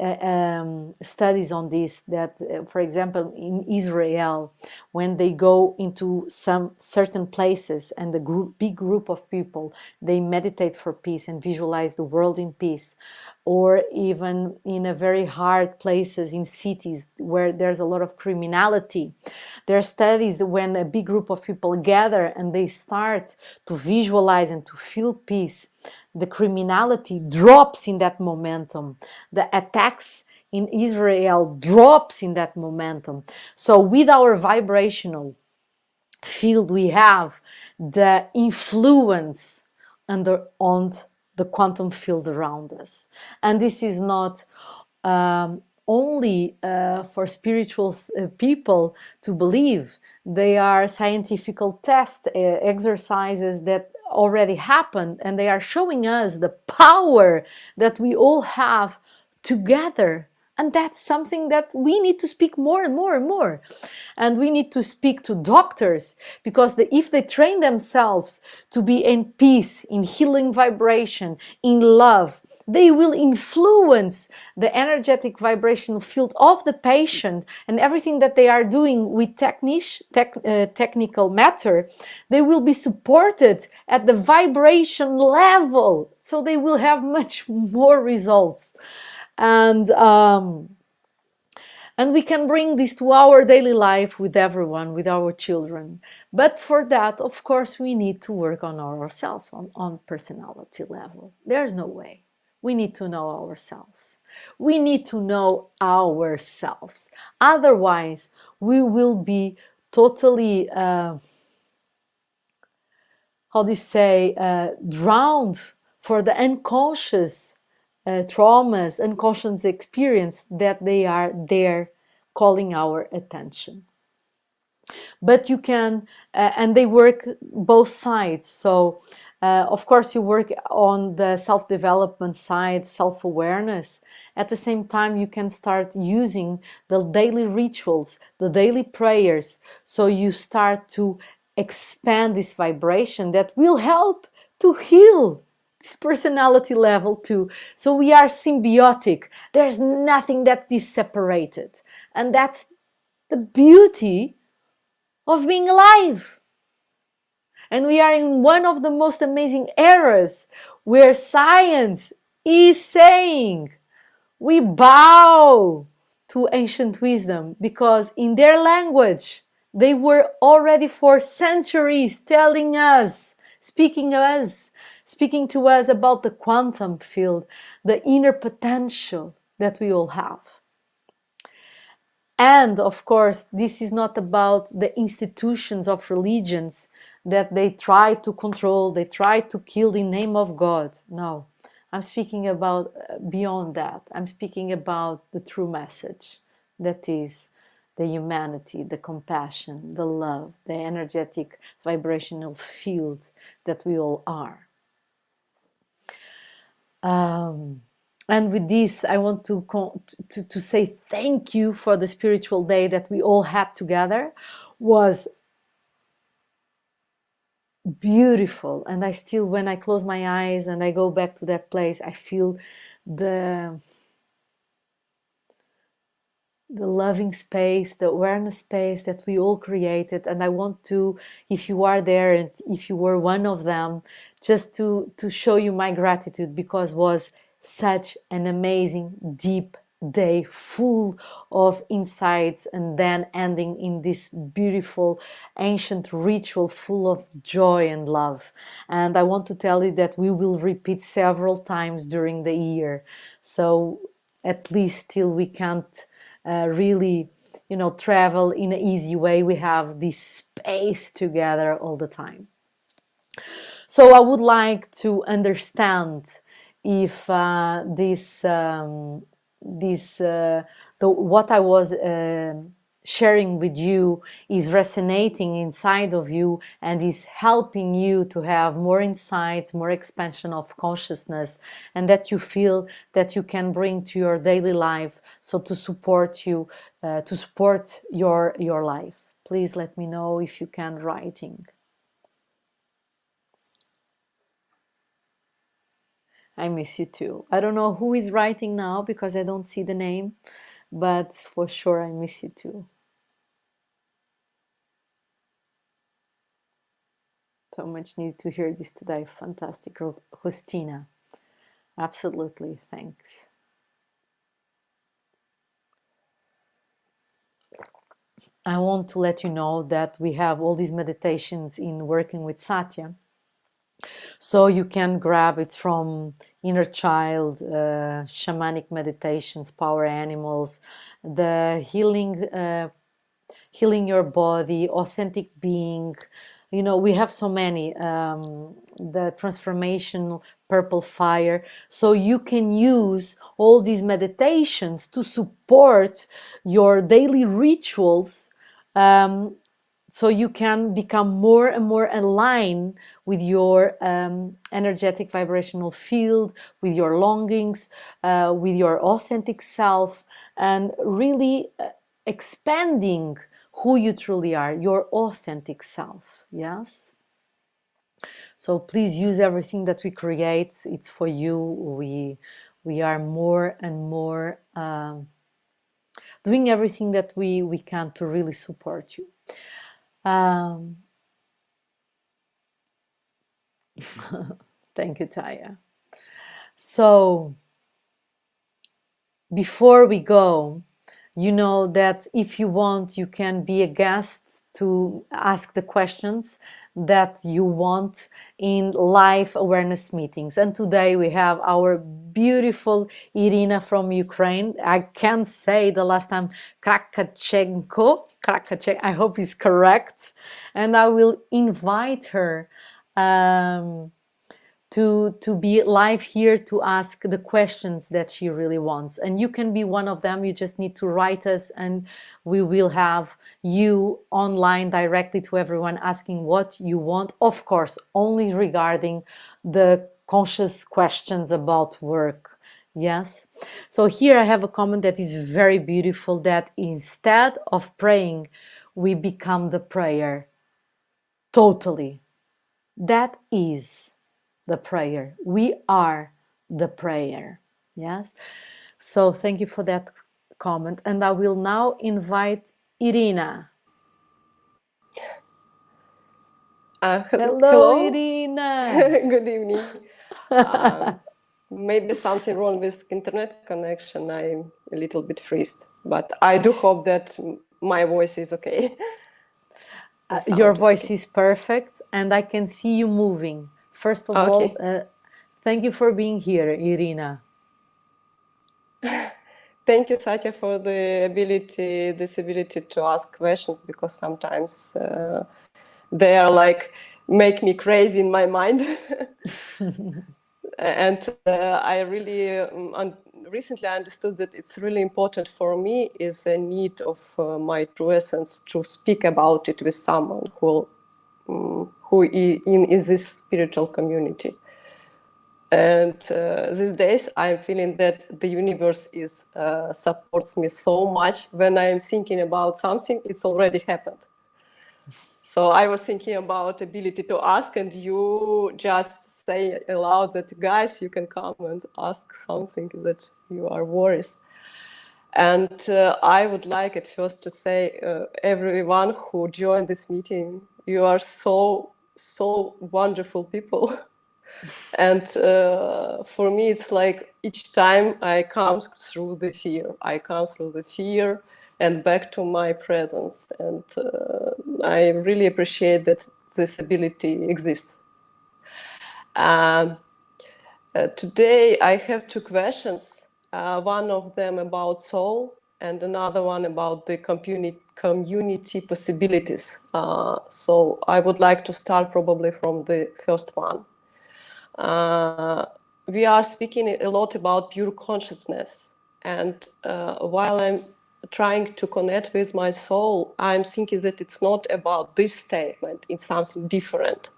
studies on this, that for example in Israel, when they go into some certain places and a big group of people, they meditate for peace and visualize the world in peace. Or even in a very hard places in cities where there's a lot of criminality, there are studies when a big group of people gather and they start to visualize and to feel peace, the criminality drops in that momentum. The attacks in Israel drops in that momentum. So with our vibrational field, we have the influence on the quantum field around us. And this is not only for spiritual people to believe. They are scientific tests, exercises that already happened, and they are showing us the power that we all have together. And that's something that we need to speak more and more and more. And we need to speak to doctors, because if they train themselves to be in peace, in healing vibration, in love, they will influence the energetic vibrational field of the patient, and everything that they are doing with technical matter, they will be supported at the vibration level, so they will have much more results. And we can bring this to our daily life with everyone, with our children. But for that, of course, we need to work on ourselves, on personality level. There's no way. We need to know ourselves. We need to know ourselves. Otherwise, we will be totally, drowned for the unconscious traumas, unconscious experience that they are there calling our attention. But you can, and they work both sides. So, of course, you work on the self-development side, self-awareness. At the same time, you can start using the daily rituals, the daily prayers. So you start to expand this vibration that will help to heal this personality level too. So we are symbiotic. There's nothing that is separated. And that's the beauty of being alive. And we are in one of the most amazing eras where science is saying we bow to ancient wisdom, because in their language they were already for centuries telling us, speaking to us about the quantum field, the inner potential that we all have. And of course, this is not about the institutions of religions that they try to control, they try to kill in the name of God. No, I'm speaking about beyond that. I'm speaking about the true message, that is the humanity, the compassion, the love, the energetic vibrational field that we all are. And with this, I want to say thank you for the spiritual day that we all had together. Was beautiful. And I still, when I close my eyes and I go back to that place, I feel the loving space, the awareness space that we all created. And I want to, if you are there and if you were one of them, just to show you my gratitude, because was such an amazing, deep day full of insights, and then ending in this beautiful ancient ritual full of joy and love. And I want to tell you that we will repeat several times during the year, so at least till we can't really, travel in an easy way, we have this space together all the time. So I would like to understand if what I was sharing with you is resonating inside of you and is helping you to have more insights, more expansion of consciousness, and that you feel that you can bring to your daily life, so to support you, to support your life. Please let me know if you can writing. I miss you too. I don't know who is writing now because I don't see the name, but for sure I miss you too. So much need to hear this today. Fantastic, Justina. Absolutely, thanks. I want to let you know that we have all these meditations in Working with Satya. So you can grab it from Inner Child, Shamanic Meditations, Power Animals, the Healing Your Body, Authentic Being. We have so many, the Transformational Purple Fire. So you can use all these meditations to support your daily rituals, so you can become more and more aligned with your energetic vibrational field, with your longings, with your authentic self, and really expanding who you truly are, your authentic self. Yes. So please use everything that we create. It's for you. We are more and more doing everything that we can to really support you. Thank you, Taya. So before we go, you know that if you want, you can be a guest to ask the questions that you want in live awareness meetings. And today we have our beautiful Irina from Ukraine. I can't say the last time, Krakachenko. I hope it's correct. And I will invite her to be live here to ask the questions that she really wants. And you can be one of them. You just need to write us and we will have you online directly to everyone asking what you want. Of course, only regarding the conscious questions about work. Yes. So here I have a comment that is very beautiful, that instead of praying, we become the prayer. Totally. That is the prayer. We are the prayer. Yes. So thank you for that comment. And I will now invite Irina. Hello, Irina. Good evening. Maybe something wrong with internet connection. I'm a little bit freezed, but I do hope that my voice is okay. Your voice is perfect, and I can see you moving. First of all, thank you for being here, Irina. Thank you, Satya, for this ability to ask questions, because sometimes they are like make me crazy in my mind. And I really recently understood that it's really important for me is a need of my true essence to speak about it with someone who is in this spiritual community. And these days I'm feeling that the universe is supports me so much. When I'm thinking about something, it's already happened. So I was thinking about ability to ask, and you just say aloud that, guys, you can come and ask something that you are worried. And I would like at first to say, everyone who joined this meeting, you are so wonderful people. And for me, it's like each time I come through the fear and back to my presence. And I really appreciate that this ability exists. Today I have two questions, one of them about soul and another one about the community possibilities. So I would like to start probably from the first one. We are speaking a lot about pure consciousness, and while I'm trying to connect with my soul, I'm thinking that it's not about this statement, it's something different.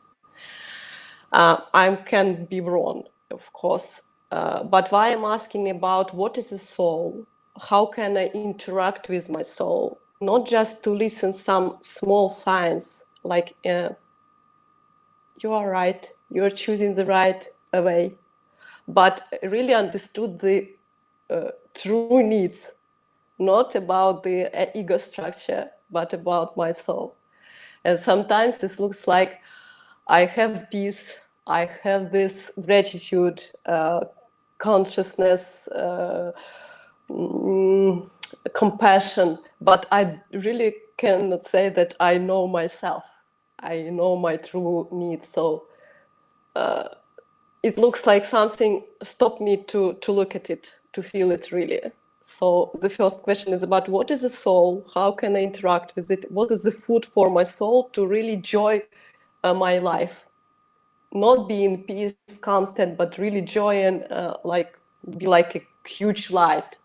I can be wrong, of course, but why I'm asking about what is a soul, how can I interact with my soul, not just to listen some small signs like you are right, you are choosing the right way, but really understood the true needs, not about the ego structure, but about my soul. And sometimes this looks like I have peace, I have this gratitude, consciousness, compassion, but I really cannot say that I know myself. I know my true needs. So it looks like something stopped me to look at it, to feel it really. So the first question is about what is a soul? How can I interact with it? What is the food for my soul to really enjoy my life? Not be in peace, constant, but really joy and like be like a huge light.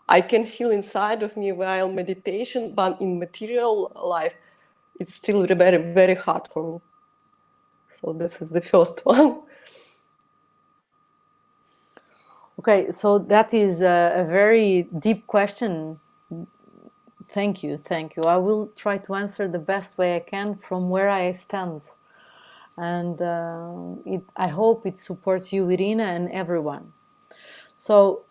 I can feel inside of me while meditation, but in material life, it's still very, very hard for me. So this is the first one. Okay, so that is a very deep question. Thank you, thank you. I will try to answer the best way I can from where I stand. And I hope it supports you, Irina, and everyone. So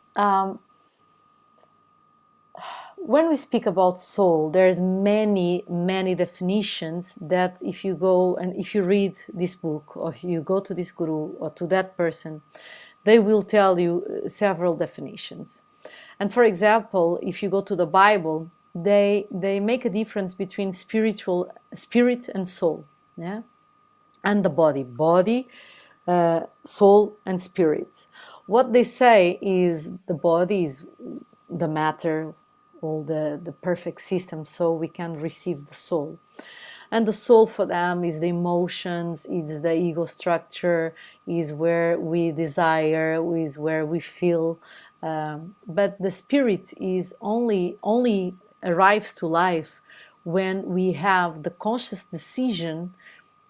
when we speak about soul, there's many definitions that if you go and if you read this book, or if you go to this guru or to that person, they will tell you several definitions. And for example, if you go to the Bible, they make a difference between spirit and soul, yeah, and the body, soul and spirit. What they say is the body is the matter, all the perfect system, so we can receive the soul. And the soul for them is the emotions, is the ego structure, is where we desire, is where we feel. But the spirit is only arrives to life when we have the conscious decision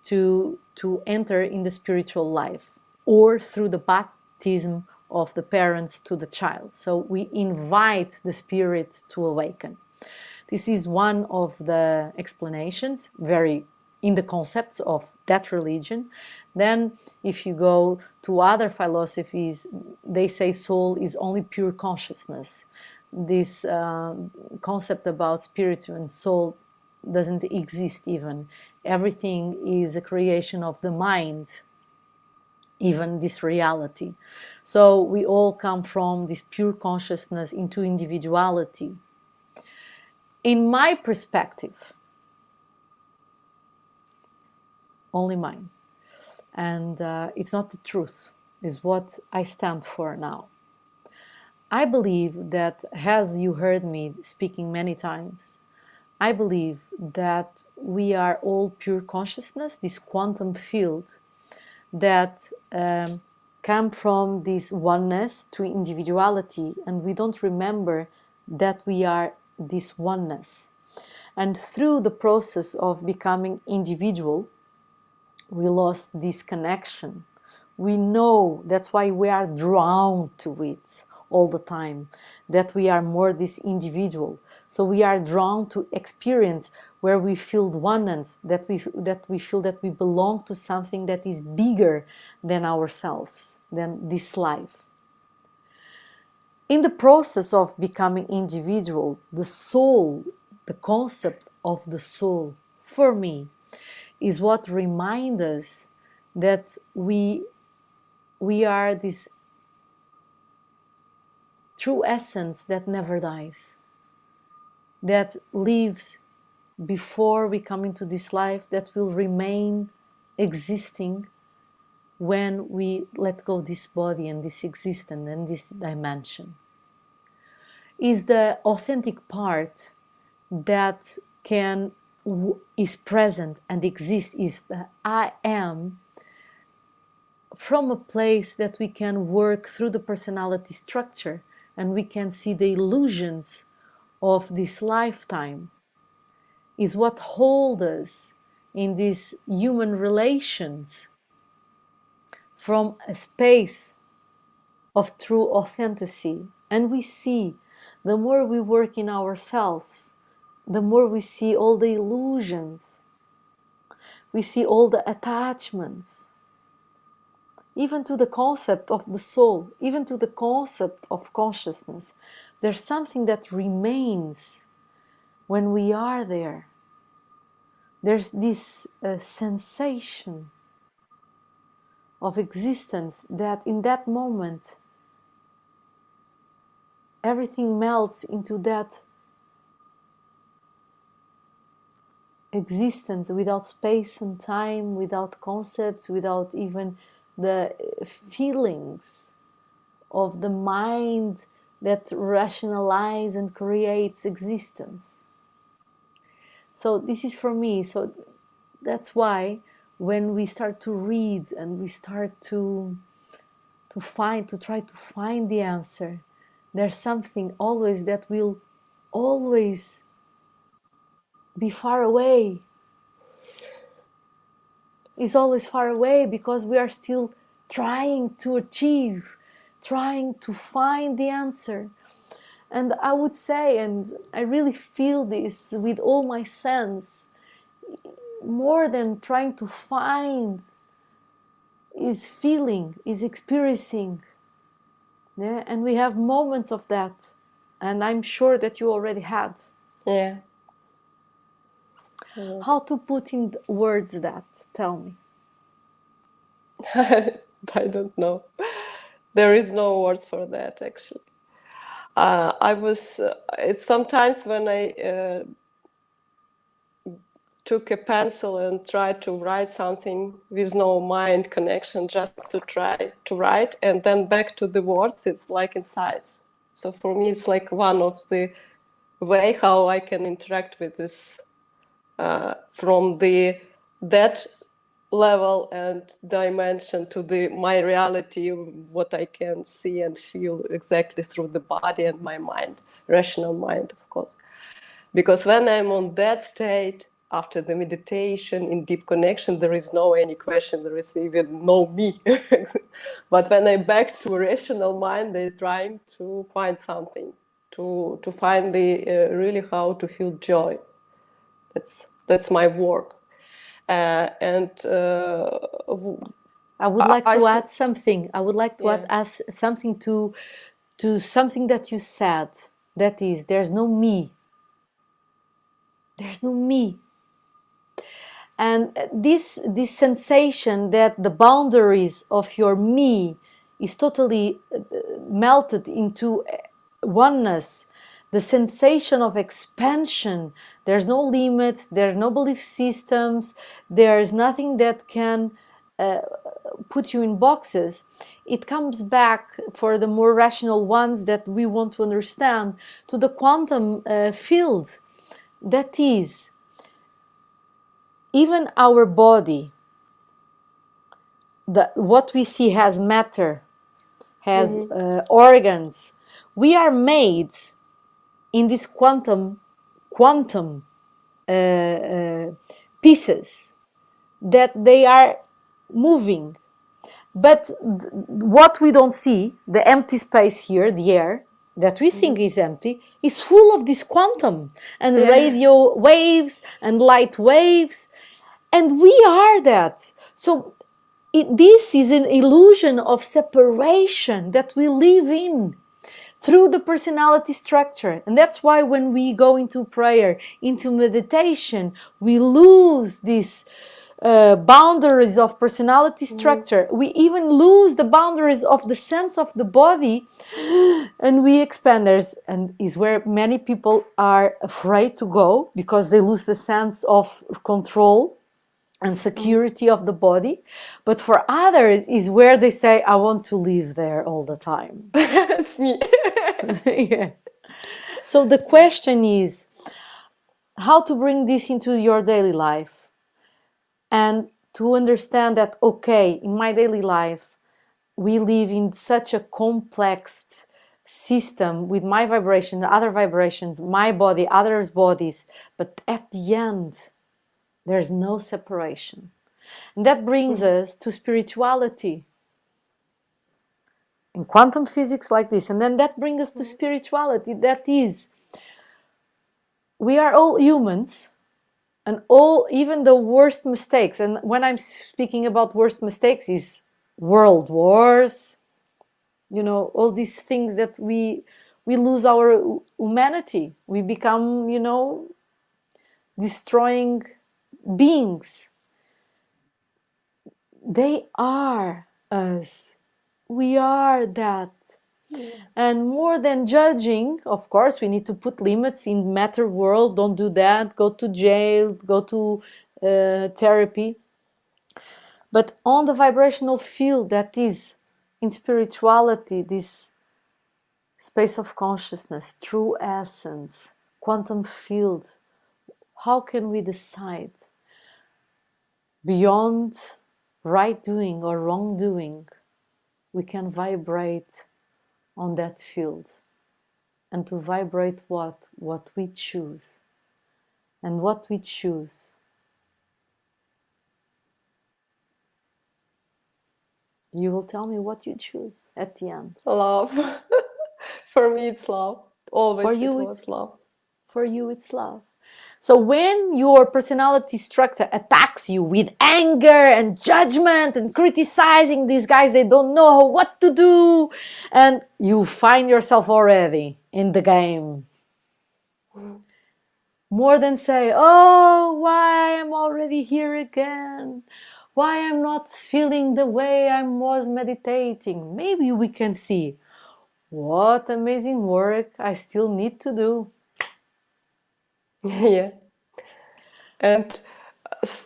to enter in the spiritual life, or through the baptism of the parents to the child. So we invite the spirit to awaken. This is one of the explanations, very in the concepts of that religion. Then if you go to other philosophies, they say soul is only pure consciousness. This concept about spirit and soul doesn't exist even. Everything is a creation of the mind, even this reality. So we all come from this pure consciousness into individuality. In my perspective, only mine, and it's not the truth, is what I stand for now. I believe that, as you heard me speaking many times, I believe that we are all pure consciousness, this quantum field that come from this oneness to individuality, and we don't remember that we are this oneness. And through the process of becoming individual, we lost this connection. We know that's why we are drawn to it all the time, that we are more this individual. So we are drawn to experience where we feel oneness, that we feel that we belong to something that is bigger than ourselves, than this life. In the process of becoming individual, the soul, the concept of the soul, for me, is what reminds us that we are this true essence that never dies, that lives before we come into this life, that will remain existing when we let go this body and this existence and this dimension. Is the authentic part that is present and exists, is the I am, from a place that we can work through the personality structure and we can see the illusions of this lifetime, is what holds us in these human relations from a space of true authenticity. And we see, the more we work in ourselves, the more we see all the illusions, we see all the attachments, even to the concept of the soul, even to the concept of consciousness. There's something that remains when we are there. There's this sensation of existence that in that moment everything melts into that existence without space and time, without concepts, without even the feelings of the mind that rationalizes and creates existence. So this is for me. So that's why when we start to read and we start to try to find the answer, there's something always that will always be far away. Is always far away because we are still trying to achieve, trying to find the answer. And I would say, and I really feel this with all my sense, more than trying to find is feeling, is experiencing. Yeah? And we have moments of that. And I'm sure that you already had. Yeah. How to put in words that? Tell me. I don't know. There is no words for that, actually. I was, it's sometimes when I took a pencil and tried to write something with no mind connection, just to try to write, and then back to the words, it's like insights. So for me, it's like one of the way how I can interact with this from the that level and dimension to the my reality, what I can see and feel exactly through the body and my mind, rational mind, of course. Because when I'm on that state after the meditation in deep connection, there is no any question, there is even no me. But when I'm back to rational mind, they're trying to find something, to find the really how to feel joy. That's my work. And I would like to think, add something. I would like to yeah. add something to something that you said. That is, there's no me. There's no me. And this sensation that the boundaries of your me is totally melted into oneness, the sensation of expansion, there's no limits, there's no belief systems, there's nothing that can put you in boxes. It comes back for the more rational ones that we want to understand to the quantum field. That is, even our body, what we see has matter, has organs. We are made in these quantum pieces that they are moving. But what we don't see, the empty space here, the air that we think is empty, is full of this quantum and radio waves and light waves. And we are that. So this is an illusion of separation that we live in through the personality structure. And that's why when we go into prayer, into meditation, we lose these boundaries of personality structure. We even lose the boundaries of the sense of the body, and we expand. And is where many people are afraid to go because they lose the sense of control and security of the body. But for others is where they say, I want to live there all the time. It's me. Yeah. So the question is how to bring this into your daily life and to understand that, okay, in my daily life, we live in such a complex system with my vibration, other vibrations, my body, others' bodies, but at the end, there's no separation. And that brings us to spirituality in quantum physics like this. And then that brings us to spirituality. That is, we are all humans and all, even the worst mistakes. And when I'm speaking about worst mistakes is world wars, all these things that we lose our humanity. We become, destroying beings. They are us. We are that. Yeah. And more than judging, of course, we need to put limits in matter world. Don't do that. Go to jail. Go to therapy. But on the vibrational field that is in spirituality, this space of consciousness, true essence, quantum field, how can we decide beyond right doing or wrongdoing? We can vibrate on that field. and to vibrate what we choose. And what we choose, you will tell me what you choose at the end. Love. For me, it's love. Always it was love. For you, it's love. So when your personality structure attacks you with anger and judgment and criticizing these guys, they don't know what to do, and you find yourself already in the game. More than say, oh, why I'm already here again? Why I'm not feeling the way I was meditating? Maybe we can see what amazing work I still need to do. Yeah. And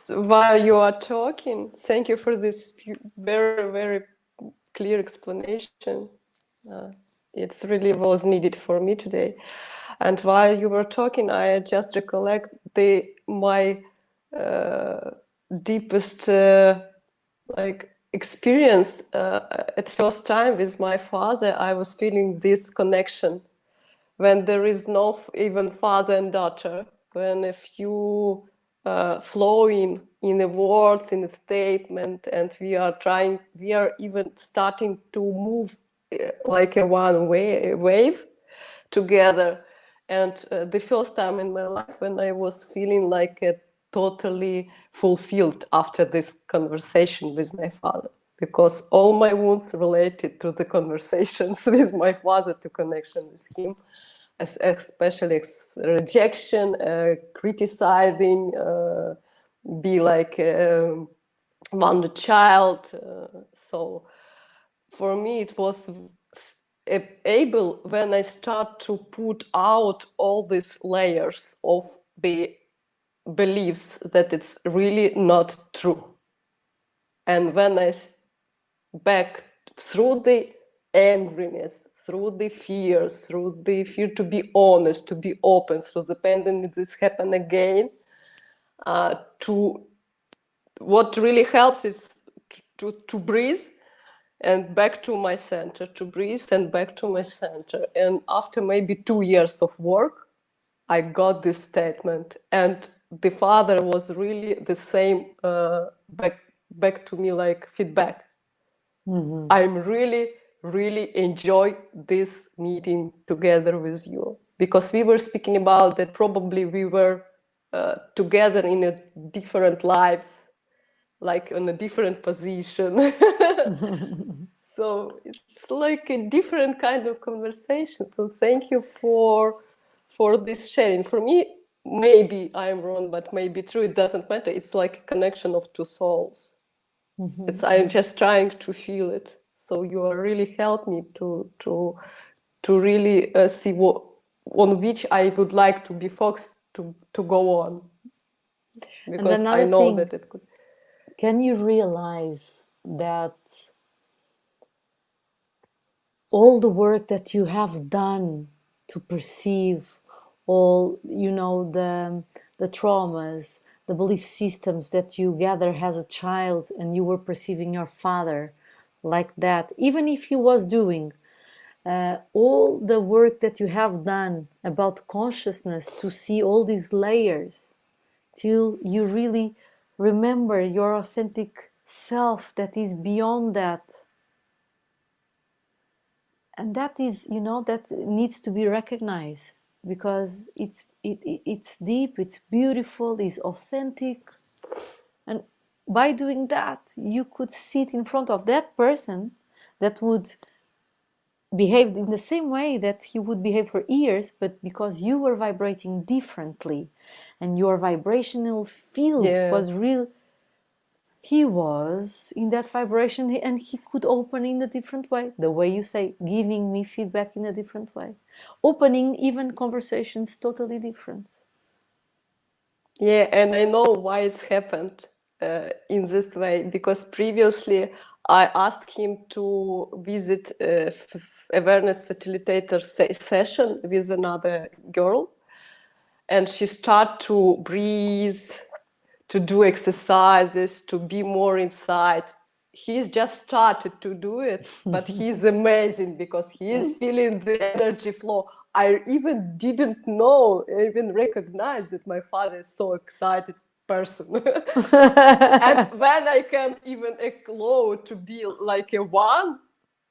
while you are talking, thank you for this very, very clear explanation. It's really was needed for me today. And while you were talking, I just recollect my deepest like experience at first time with my father. I was feeling this connection when there is no even father and daughter, when if you flow in the words, in a statement, and we are even starting to move like a wave together. And the first time in my life when I was feeling like a totally fulfilled after this conversation with my father, because all my wounds related to the conversations with my father, to connection with him, especially rejection, criticizing, be like one child. So for me, it was able when I start to put out all these layers of the beliefs that it's really not true. And when I back through the angriness, through the fear to be honest, to be open, through the pain that this happen again, to what really helps is to breathe and back to my center, to breathe and back to my center. And after maybe 2 years of work, I got this statement, and the father was really the same back to me like feedback. Mm-hmm. I'm really enjoy this meeting together with you, because we were speaking about that probably we were together in a different lives, like in a different position. So it's like a different kind of conversation. So thank you for this sharing. For me, maybe I'm wrong, but maybe true. It doesn't matter. It's like a connection of two souls. Mm-hmm. I'm just trying to feel it. So you are really helped me to really see what on which I would like to be focused to go on, And because I another know thing, that it could. can you realize that all the work that you have done to perceive all, the traumas, the belief systems that you gathered as a child, and you were perceiving your father like that, even if he was doing all the work that you have done about consciousness to see all these layers till you really remember your authentic self that is beyond that. And that is, that needs to be recognized, because it's deep, it's beautiful, it's authentic. And by doing that, you could sit in front of that person that would behave in the same way that he would behave for years, but because you were vibrating differently and your vibrational field was real, he was in that vibration, and he could open in a different way, the way you say, giving me feedback in a different way, opening even conversations totally different. Yeah, and I know why it's happened in this way, because previously I asked him to visit a awareness facilitator session with another girl, and she started to breathe, to do exercises, to be more inside. he's just started to do it, but he's amazing because he is feeling the energy flow. I even didn't know, even recognize that my father is so excited person. And when I can even allow to be like a one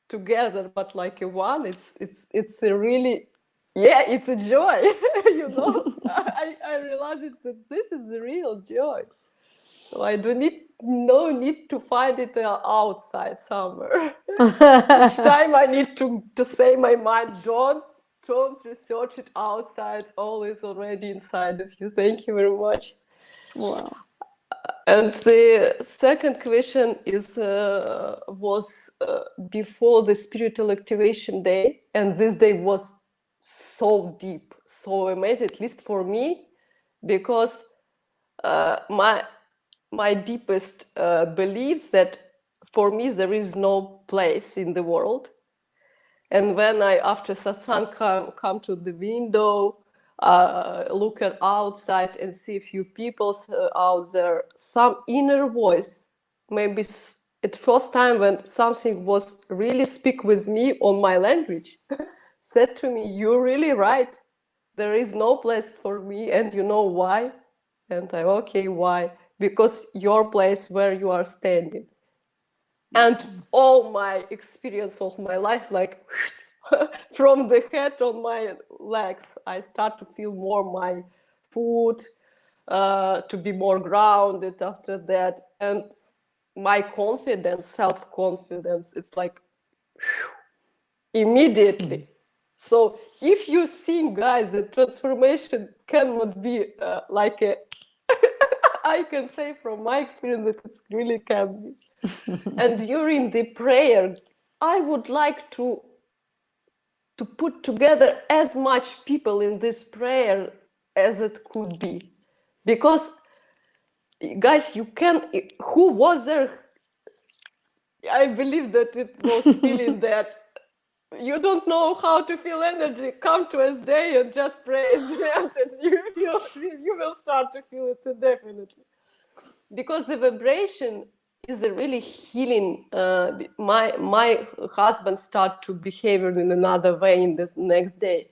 together, but like a one, it's a really, yeah, it's a joy. You know, I realized that this is the real joy. So I do no need to find it outside somewhere. Each time I need to say my mind, don't research it outside, always already inside of you. Thank you very much. Wow. And the second question is was before the spiritual activation day, and this day was so deep, so amazing, at least for me, because my deepest beliefs that for me there is no place in the world. And when I, after satsang, come to the window, look at outside and see a few people out there, some inner voice, maybe at first time when something was really speak with me on my language, said to me, "You're really right. There is no place for me, and you know why?" And I, okay, why? Because your place where you are standing. And all my experience of my life, like from the head on my legs, I start to feel more my foot, to be more grounded after that. And my confidence, self-confidence, it's like immediately. So if you think, guys, the transformation cannot be like a, I can say from my experience that it really can be. And during the prayer, I would like to put together as much people in this prayer as it could be. Because, guys, you can, who was there? I believe that it was feeling that you don't know how to feel energy. Come to us day and just pray at the end, and you will start to feel it definitely. Because the vibration is a really healing. My husband start to behave in another way in the next day.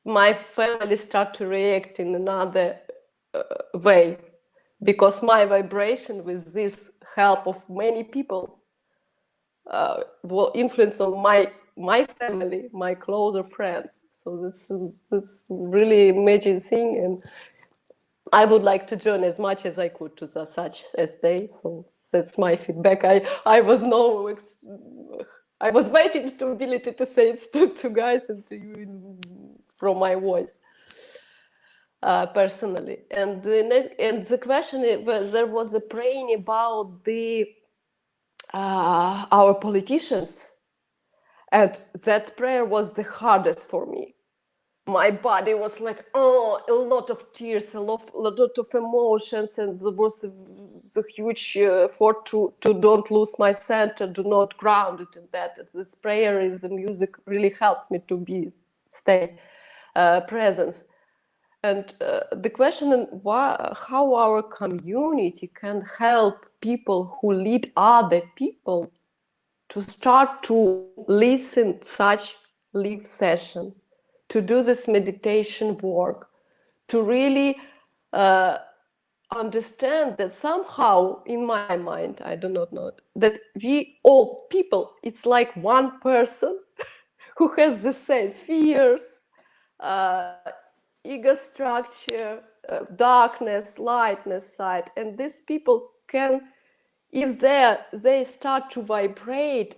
My family start to react in another way, because my vibration with this help of many people will influence on my family, my closer friends. So that's really amazing thing, and I would like to join as much as I could to such as they. So that's my feedback. I was I was waiting to ability to say it to guys and to you from my voice personally. And the question is, there was a praying about the our politicians, and that prayer was the hardest for me. My body was like, oh, a lot of tears, a lot of emotions, and there was a huge effort to don't lose my center, do not ground it in that. This prayer is the music really helps me to stay present. And the question how our community can help people who lead other people to start to listen such live session, to do this meditation work, to really understand that somehow in my mind, I do not know, that we all people, it's like one person who has the same fears, ego structure, darkness, lightness side, and these people can, if they start to vibrate,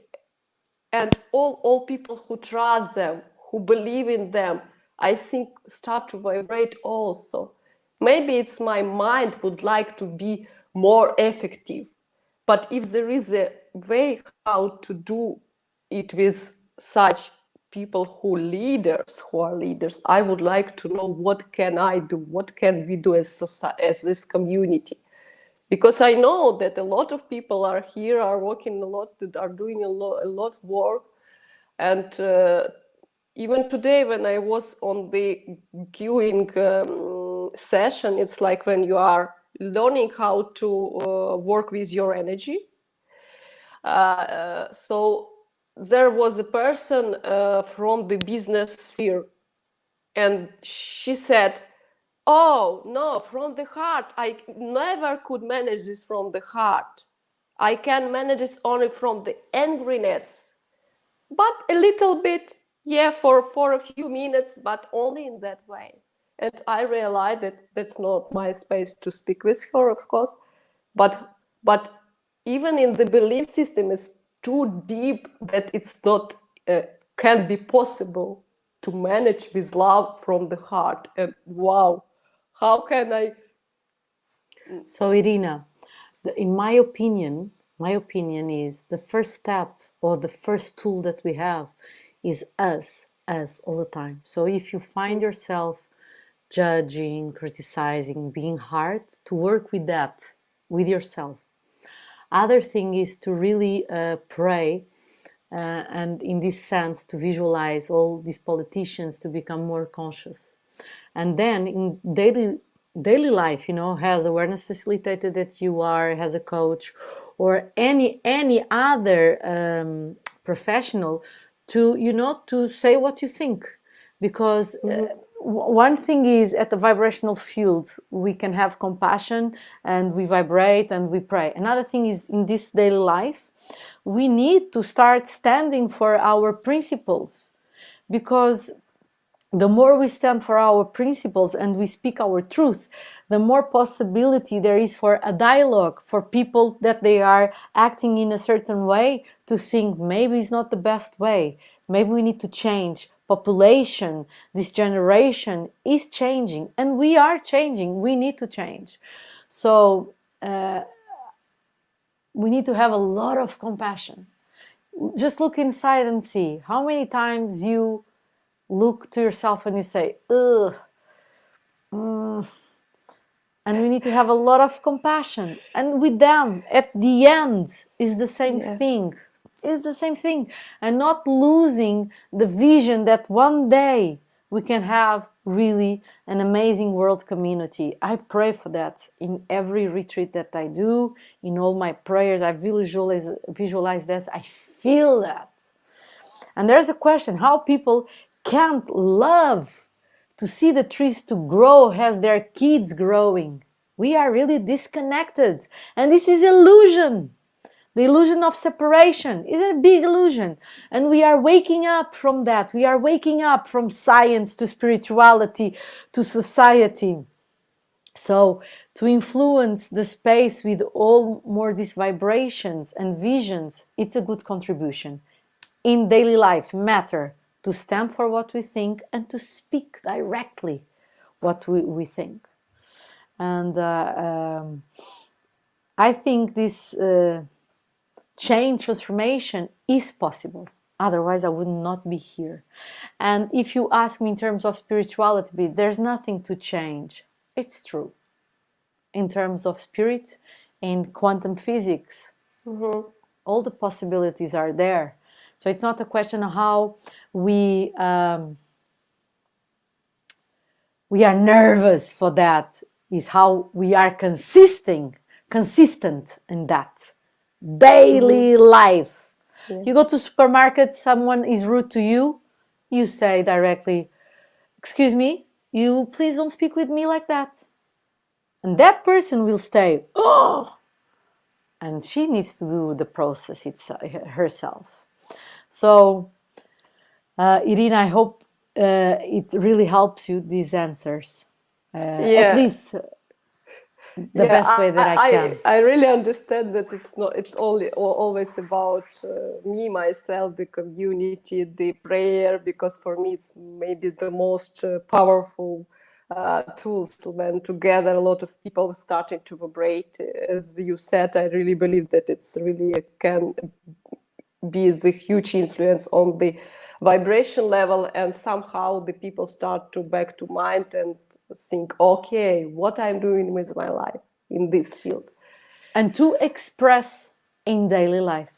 and all people who trust them, who believe in them, I think start to vibrate also. Maybe it's my mind would like to be more effective, but if there is a way how to do it with such people who are leaders, I would like to know what can I do, what can we do as society, as this community. Because I know that a lot of people are here, are working a lot, are doing a lot of work. And even today, when I was on the queuing session, it's like when you are learning how to work with your energy. So there was a person from the business sphere, and she said, "Oh no, from the heart, I never could manage this from the heart. I can manage it only from the angriness, but a little bit, yeah, for a few minutes, but only in that way." And I realized that that's not my space to speak with her, of course, but even in the belief system is too deep that it's not can be possible to manage with love from the heart. And wow, how can I? So Irina, in my opinion is the first step or the first tool that we have is us all the time. So if you find yourself judging, criticizing, being hard, to work with that, with yourself. Other thing is to really pray, and in this sense to visualize all these politicians to become more conscious. And then in daily life, has awareness facilitator that you are, has a coach or any other professional to to say what you think, because one thing is at the vibrational field we can have compassion and we vibrate and we pray. Another thing is in this daily life we need to start standing for our principles, because the more we stand for our principles and we speak our truth, the more possibility there is for a dialogue, for people that they are acting in a certain way to think maybe it's not the best way, maybe we need to change. Population, this generation is changing and we are changing, we need to change. So we need to have a lot of compassion. Just look inside and see how many times you look to yourself and you say, ugh. And we need to have a lot of compassion. And with them, at the end, is the same thing. It's the same thing. And not losing the vision that one day we can have really an amazing world community. I pray for that in every retreat that I do, in all my prayers. I visualize that. I feel that. And there's a question how people can't love to see the trees to grow as their kids growing. We are really disconnected. And this is illusion. The illusion of separation is a big illusion. And we are waking up from that. We are waking up from science to spirituality to society. So to influence the space with all more these vibrations and visions, it's a good contribution. In daily life, matter to stand for what we think and to speak directly what we think. And I think this change, transformation is possible. Otherwise, I would not be here. And if you ask me in terms of spirituality, there's nothing to change. It's true. In terms of spirit, in quantum physics, all the possibilities are there. So it's not a question of how we are nervous for that. Is how we are consistent in that daily life. You go to supermarket, someone is rude to you, you say directly, "Excuse me, you please don't speak with me like that." And that person will stay, "Oh," and she needs to do the process herself. So, Irina, I hope it really helps you, these answers. At least the best way that I can. I really understand that it's always about me, myself, the community, the prayer, because for me it's maybe the most powerful tools when together a lot of people starting to vibrate. As you said, I really believe that it's really can be the huge influence on the vibration level, and somehow the people start to back to mind and think, okay, what I'm doing with my life in this field. And to express in daily life.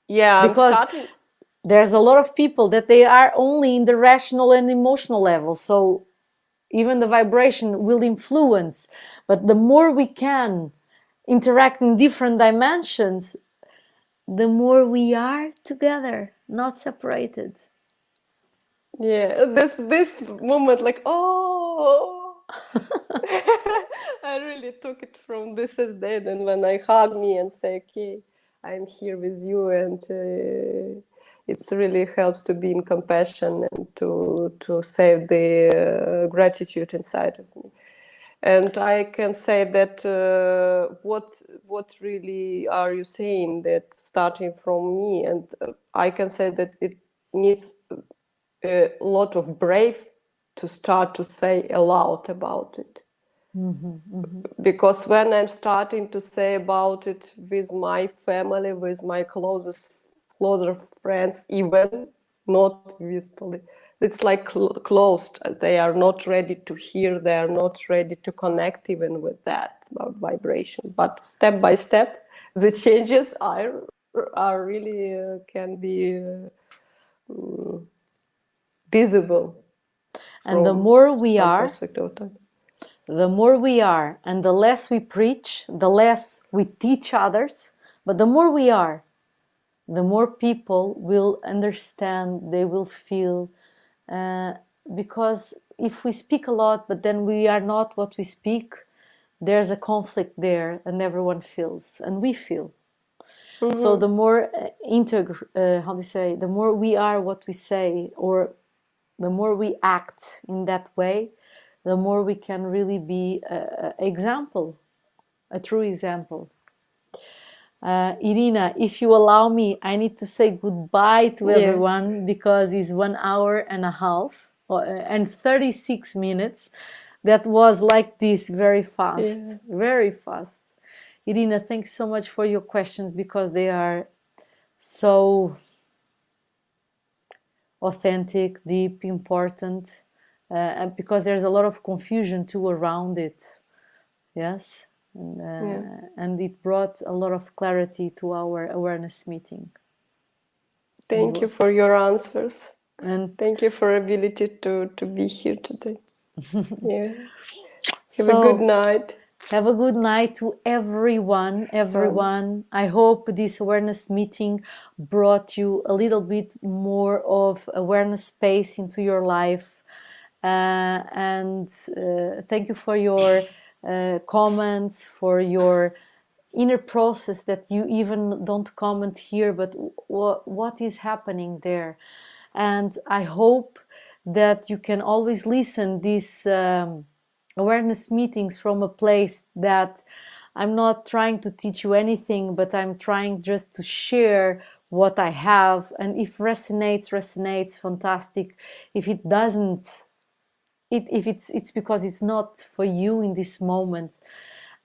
Yeah, because there's a lot of people that they are only in the rational and emotional level. So even the vibration will influence. But the more we can interact in different dimensions, the more we are together, not separated. Yeah, this moment, like, oh, I really took it from this as that, and when I hug me and say, okay, I'm here with you, and it's really helps to be in compassion and to save the gratitude inside of me. And I can say that what really are you saying that starting from me, and I can say that it needs a lot of brave to start to say aloud about it. Because when I'm starting to say about it with my family, with my closer friends, even not visibly, it's like closed. They are not ready to hear. They are not ready to connect even with that vibration. But step by step, the changes are really can be visible And the from more we some are, perspective of time. the more we are, and the less we preach, the less we teach others, but the more we are, the more people will understand, they will feel. Because if we speak a lot, but then we are not what we speak, there's a conflict there, and everyone feels, and we feel. So the more how do you say, the more we are what we say, or the more we act in that way, the more we can really be an example, a true example. Irina, if you allow me, I need to say goodbye to Yeah. everyone because it's 1 hour and a half and 36 minutes. That was like this, very fast, Yeah. very fast. Irina, thanks so much for your questions because they are so authentic, deep, important, and because there's a lot of confusion too around it. Yes, Yeah. and it brought a lot of clarity to our awareness meeting. Thank you for your answers. And Thank you for ability to be here today. Yeah. Have a good so night. have a good night to everyone. I hope this awareness meeting brought you a little bit more of awareness space into your life. And thank you for your comments, for your inner process that you even don't comment here, but what is happening there. And I hope that you can always listen these awareness meetings from a place that I'm not trying to teach you anything, but I'm trying just to share what I have. And if resonates, fantastic. If it doesn't, if it's because it's not for you in this moment.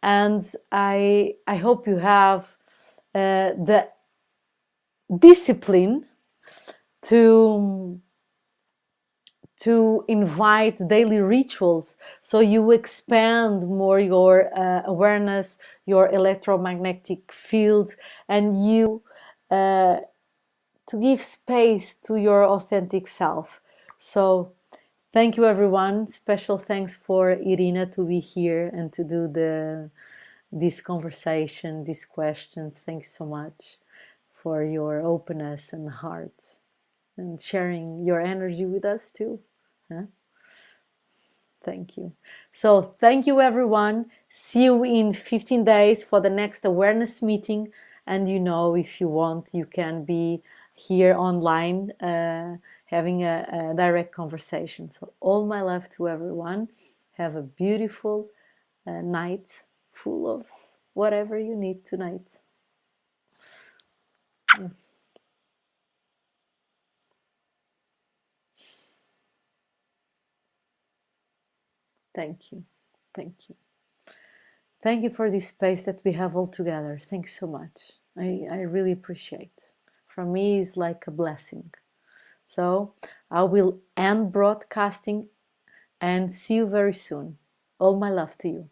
And I hope you have the discipline to invite daily rituals so you expand more your awareness, your electromagnetic field, and you to give space to your authentic self. So thank you everyone. Special thanks for Irina to be here and to do this conversation, these questions. Thanks so much for your openness and heart and sharing your energy with us too. Huh? Thank you. So thank you everyone. See you in 15 days for the next awareness meeting. And you know, if you want, you can be here online having a direct conversation. So all my love to everyone. Have a beautiful night full of whatever you need tonight. Thank you. Thank you. Thank you for this space that we have all together. Thanks so much. I really appreciate. For me, it's like a blessing. So I will end broadcasting and see you very soon. All my love to you.